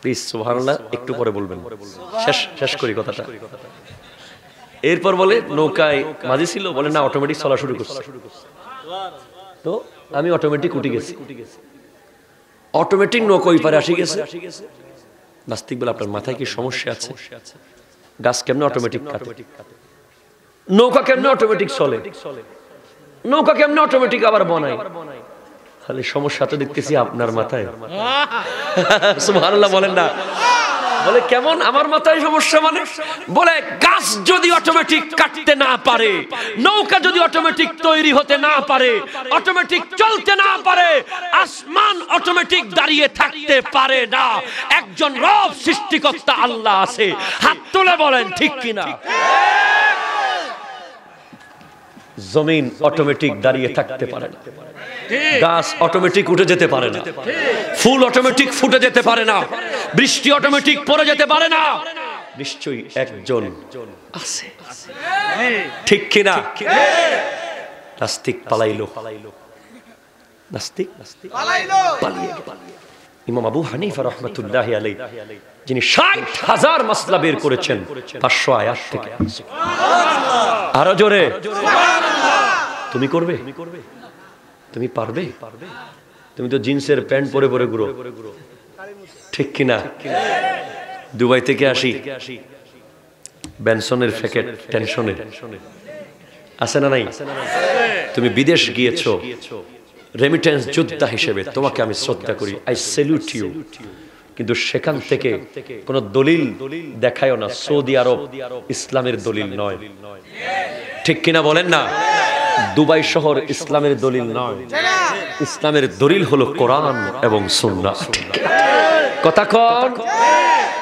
প্লিজ সুবহানাল্লাহ একটু পরে বলবেন, শেষ করি কথাটা। এরপর বলে নৌকায় মাঝি ছিল, বলে না অটোমেটিক চলা শুরু করছে। তো আমি অটোমেটিক উঠে গেছি, অটোমেটিক নৌকা ওই পারে আসি গেছে। নাস্তিক বলে আপনার মাথায় কি সমস্যা আছে? গাছ কেমনে অটোমেটিক কাটে? নৌকা কেমনে অটোমেটিক চলে? নৌকা কেমনে অটোমেটিক আবার বানায়? খালি সমস্যা তো দেখতেছি আপনার মাথায়। সুবহানাল্লাহ বলেন না? বলে কেমন? আমার মাথায় সমস্যা মানে? বলে গাছ যদি অটোমেটিক কাটতে না পারে, নৌকা যদি অটোমেটিক তৈরি হতে না পারে, অটোমেটিক চলতে না পারে, আসমান অটোমেটিক দাঁড়িয়ে থাকতে পারে না। একজন রব সৃষ্টিকর্তা আল্লাহ আছে। হাত তুলে বলেন ঠিক কিনা? জমিন অটোমেটিক দাঁড়িয়ে থাকতে পারে না, গাছ অটোমেটিক উঠে যেতে পারে না, ফুল অটোমেটিক ফুটে যেতে পারে না, বৃষ্টি অটোমেটিক পড়ে যেতে পারে না। নিশ্চয়ই একজন আছে, ঠিক কিনা? নাস্তিক পালাইলো, নাস্তিক পালিয়ে গেল। ইমাম আবু হানিফা রাহমাতুল্লাহি আলাইহি, যিনি ৬০,০০০ মাসলা বের করেছেন ৫০০ আয়াত থেকে। আরো জোরে তুমি করবে? তুমি পারবে? তুমি তো জিন্সের প্যান্ট পরে পরে ঘুরো, ঠিক কিনা? দুবাই থেকে আসি, বেনসনের প্যাকেট টেনশনে আছে না নাই? তুমি বিদেশ গিয়েছো রেমিটেন্স যোদ্ধা হিসেবে, তোমাকে আমি শ্রদ্ধা করি, আই স্যালুট ইউ। কিন্তু সেখান থেকে কোন দলিল দেখায়ও না সৌদি আরব ইসলামের দলিল নয়, ঠিক কিনা বলেন না? দুবাই শহর ইসলামের দলিল নয়, ইসলামের দলিল হলো কোরআন এবং সুন্নাহ। কথা কন,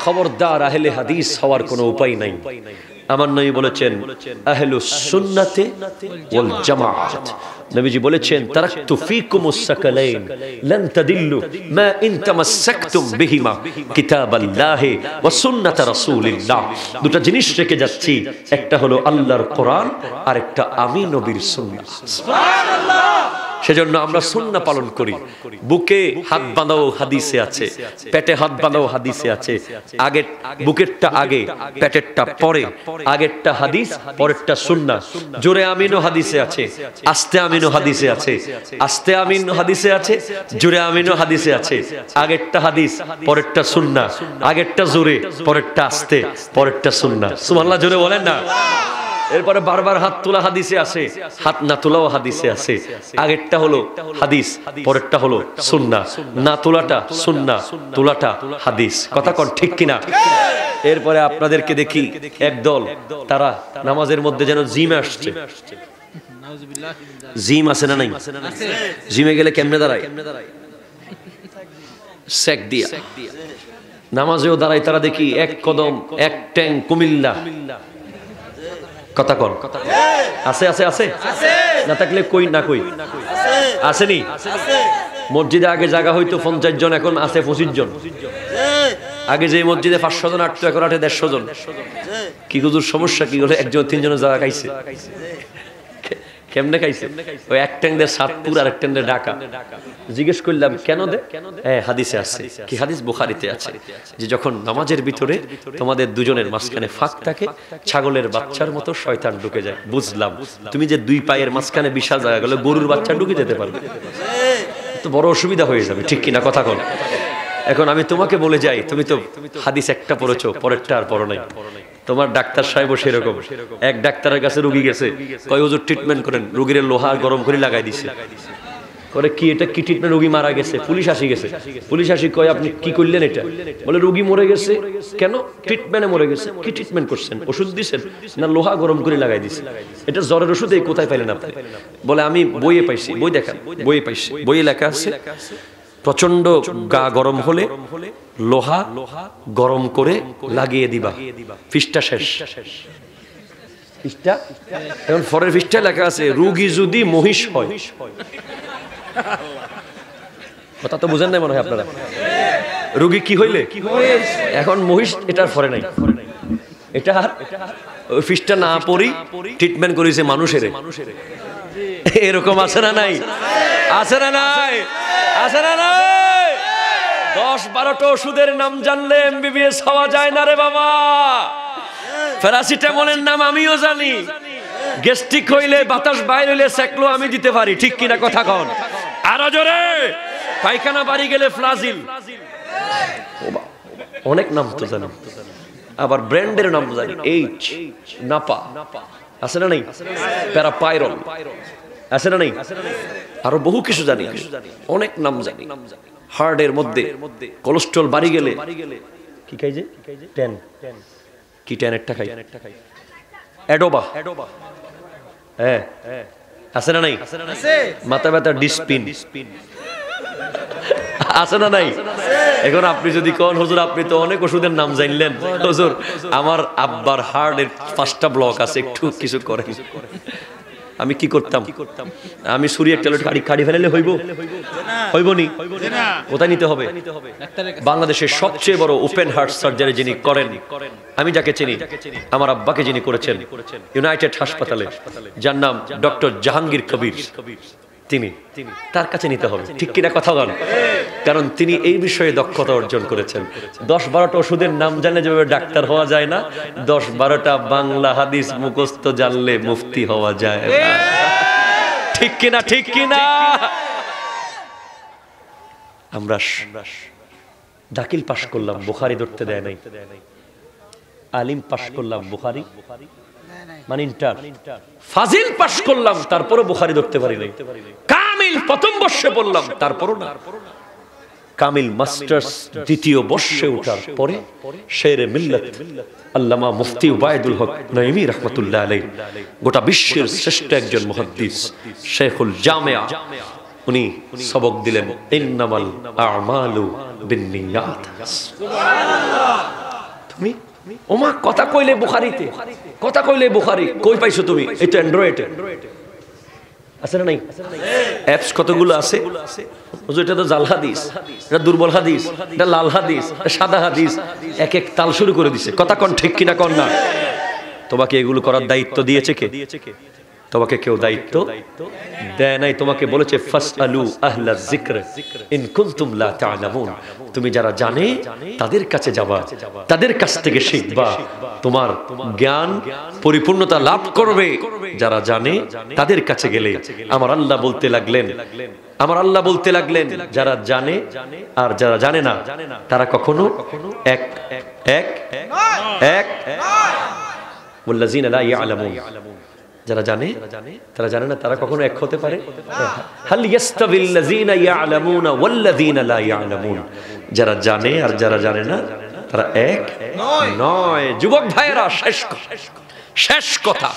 খবরদার আহলে হাদিস হওয়ার কোনো উপায় নাই। আমার নবী বলেছেন আহলুস সুন্নাতে ওয়াল জামাআত। নবীজি বলেছেন তারাকতু ফীকুমুস সাকালাইন লান তাদিল্লু মা ইন তামাসসাকতুম বিহিমা কিতাবাল্লাহি ওয়া সুন্নাত রাসূলিল্লাহ। দুটো জিনিস রেখে যাচ্ছি, একটা হলো আল্লাহর কোরআন আর একটা আমি নবীর সুন্নাহ। সুবহানাল্লাহ। সেজন্য আমরা সুন্নাহ পালন করি। বুকে হাত বাঁধাও হাদিসে আছে, পেটে হাত বাঁধাও হাদিসে আছে। আগে বুকেরটা আগে, পেটেরটা পরে। আগেরটা হাদিস, পরেরটা সুন্নাহ। জোরে আমিনও হাদিসে আছে, আস্তে আমিনও হাদিসে আছে, আস্তে আমিন হাদিসে আছে, জোরে আমিনও হাদিসে আছে। আগেরটা হাদিস, পরেরটা সুন্নাহ। আগেরটা জোরে, পরেরটা আস্তে, পরেরটা সুন্নাহ। সুবহানাল্লাহ জোরে বলেন না? এরপরে বারবার হাত তোলা হাদিসে আছে, হাত না তোলাও হাদিসে আছে। আগেরটা হলো হাদিস, পরেরটা হলো সুন্নাহ। না তোলাটা সুন্নাহ, তোলাটা হাদিস। কথা কোন ঠিক কিনা? এরপরে আপনাদেরকে দেখি একদল, তারা নামাজের মধ্যে যেন জিম আসছে। জিম আছে না নাই? জিমে গেলে কেমনে দাঁড়ায়? সেক দিয়া। নামাজেও দাঁড়ায় তারা দেখি এক কদম, এক ট্যাং কুমিল্লা। কথা কন আছে আছে আছে না থাকলে কই না কই আসেনি? মসজিদে আগে জায়গা হইতো 50 জন, এখন আছে 25 জন। আগে যে মসজিদে 500 জন আটতো, এখন আটে 150 জন। কি হুজুর সমস্যা কি হলো? একজন 3 জনের জায়গা খাইছে। কেমনে খাইছে? ওই এক ট্যাঙ্গের সাতপুর আর এক ট্যাঙ্গের ঢাকা। জিজ্ঞেস করলাম কেন দে? হ্যাঁ হাদিসে আছে। কি হাদিস? বুখারীতে আছে যে যখন নামাজের ভিতরে তোমাদের দুজনের মাঝখানে ফাঁক থাকে, ছাগলের বাচ্চার মতো শয়তান ঢুকে যায়। বুঝলাম, তুমি যে দুই পায়ের মাঝখানে বিশাল জায়গা গেলে গরুর বাচ্চা ঢুকে যেতে পারবে, তো বড় অসুবিধা হয়ে যাবে, ঠিক কিনা? কথা কন। এখন আমি তোমাকে বলে যাই, তুমি তো হাদিস একটা পড়েছো, পরেরটা আর পড়ো নাই। তোমার ডাক্তার সাহেবও সেরকম। এক ডাক্তারের কাছে রোগী গেছে, কয় হুজুর ট্রিটমেন্ট করেন। রোগীর লোহা গরম করে লাগাই দিছে। করে কি এটা কি ট্রিটমেন্ট? রোগী মারা গেছে। পুলিশ আসি গেছে। পুলিশ আসি কয় আপনি কি করলেন এটা? বলে রোগী মরে গেছে। কেন? ট্রিটমেন্টে মরে গেছে। কি ট্রিটমেন্ট করছেন? ওষুধ দিছেন? না, লোহা গরম করে লাগাই দিছে। এটা জ্বরের ওষুধ। এই কোথায় পাইলেন আপনি? বলে আমি বইয়ে পাইছি। বই দেখান। বইয়ে পাইছি। বইয়ে লেখা আছে প্রচন্ড গা গরম হলে লোহা গরম করে লাগিয়ে দিবা। ফিসটা শেষ। ফিসটা এখন ফরের ফিসটা লেখা আছে রোগী যদি মহিষ হয়। কথা তো বুঝেন নাই মনে হয় আপনারা। রোগী কি হইলে? এখন মহিষ এটার ফরে নাই। এটা ওই ফিসটা না পড়ি ট্রিটমেন্ট করেছে মানুষের। এরকম আছে না নাই? আছে না নাই? আছে না নাই? 10-12টা ওষুধের নাম জানলে এমবিবিএস হওয়া যায় না রে বাবা। প্যারাসিটামলের নাম আমিও জানি। গ্যাস্ট্রিক হইলে, বাতাস বাইরে হইলে সেকলো আমি দিতে পারি, ঠিক কিনা? কথা কন আরো জোরে। পায়খানা বাড়ি গেলে ফ্লাজিল। অনেক নাম তো জানি। আবার ব্র্যান্ডের নাম জানি। এইচ, নাপা, আছে না নাই? প্যারাপাইরল, আছে না নাই? আরো বহু কিছু জানি, অনেক নাম জানি। হার্টের মধ্যে কোলেস্ট্রল বাড়ি গেলে কি খাই যে টেন, কি টেনেরটা খাই? অ্যাডোবা, হ্যাঁ আছে না নাই? মাথা ব্যথা ডিসপিন আছে না নাই? এখন আপনি যদি কোন হুজুর আপনি তো অনেক ওষুধের নাম জানলেন, হুজুর আমার আব্বার হার্টের 5টা ব্লক আছে, একটু কিছু করেন। আমি কি করতাম? আমি সুরি একটা কাড়ি ফেলালে হইব? হইব নি? কোথায় নিতে হবে? বাংলাদেশের সবচেয়ে বড় ওপেন হার্ট সার্জারি যিনি করেন, আমি যাকে চিনি, আমার আব্বাকে যিনি করেছেন ইউনাইটেড হাসপাতালে, যার নাম ডক্টর জাহাঙ্গীর কবির, তিনি, তার কাছে নিতে হবে। ঠিক কিনা কথা বলেন? কারণ তিনি এই বিষয়ে দক্ষতা অর্জন করেছেন। 10-12টা ওষুধের নাম জানলে যেভাবে ডাক্তার হওয়া যায় না, 10-12টা বাংলা হাদিস মুখস্থ জানলে মুফতি হওয়া যায় না। ঠিক কিনা? ঠিক কিনা? আমরা দাখিল পাশ করলাম, বুখারী ধরতে দেয় নাই। আলিম পাশ করলাম, বুখারী মানে ইন্টার। ফাজিল পাশ করলাম, তারপরও বুখারী ধরতে পারি নাই। কামিল প্রথম বর্ষে পড়লাম, তারপরও না। কামিল মাস্টার্স দ্বিতীয় বর্ষে ওঠার পরে শেরে মিল্লাত আল্লামা মুফতি উবাইদুল হক নাইমি রাহমাতুল্লাহ আলাইহি, গোটা বিশ্বের শ্রেষ্ঠ একজন মুহাদ্দিস, শেখুল জামিয়া, উনি সবক দিলেন ইন্নামাল আমালু বিন্নিয়াত। সুবহানাল্লাহ। তুমি ওমা কথা কইলে বুখারীতে, কথা কইলে বুখারী কই পাইছো তুমি? এই তো অ্যান্ড্রয়েডে আছে না নাই? অ্যাপস কতগুলো আছে। হুজুর এটা তো জাল হাদিস, এটা দুর্বল হাদিস, এটা লাল হাদিস, এটা সাদা হাদিস, এক এক তাল শুরু করে দিছে। কথা কোন ঠিক কিনা কোন না? তোমাকে এগুলো করার দায়িত্ব দিয়েছে কে? তোমাকে কেউ দায়িত্ব দেয় নাই। তোমাকে বলেছে ফাসআলু আহলা যিকর ইন কুনতুম লা তা'লামুন, তুমি যারা জানে তাদের কাছে যাবা, তাদের কাছ থেকে শিখবা, তোমার জ্ঞান পরিপূর্ণতা লাভ করবে। যারা জানে তাদের কাছে গেলে আমার আল্লাহ বলতে লাগলেন, আমার আল্লাহ বলতে লাগলেন, যারা জানে আর যারা জানে না তারা কখনো এক এক এক ওয়াল্লাযিনা লা ইয়ালামুন, যারা জানে তারা জানে না তারা কখনো এক হতে পারে? হাল ইয়াস্তাবিল লাযিনা ইয়ালামুনা ওয়াল্লাযিনা লা ইয়ালামুন, যারা জানে আর যারা জানে না তারা এক নয়। যুবক ভাইয়েরা, শেষ কথা,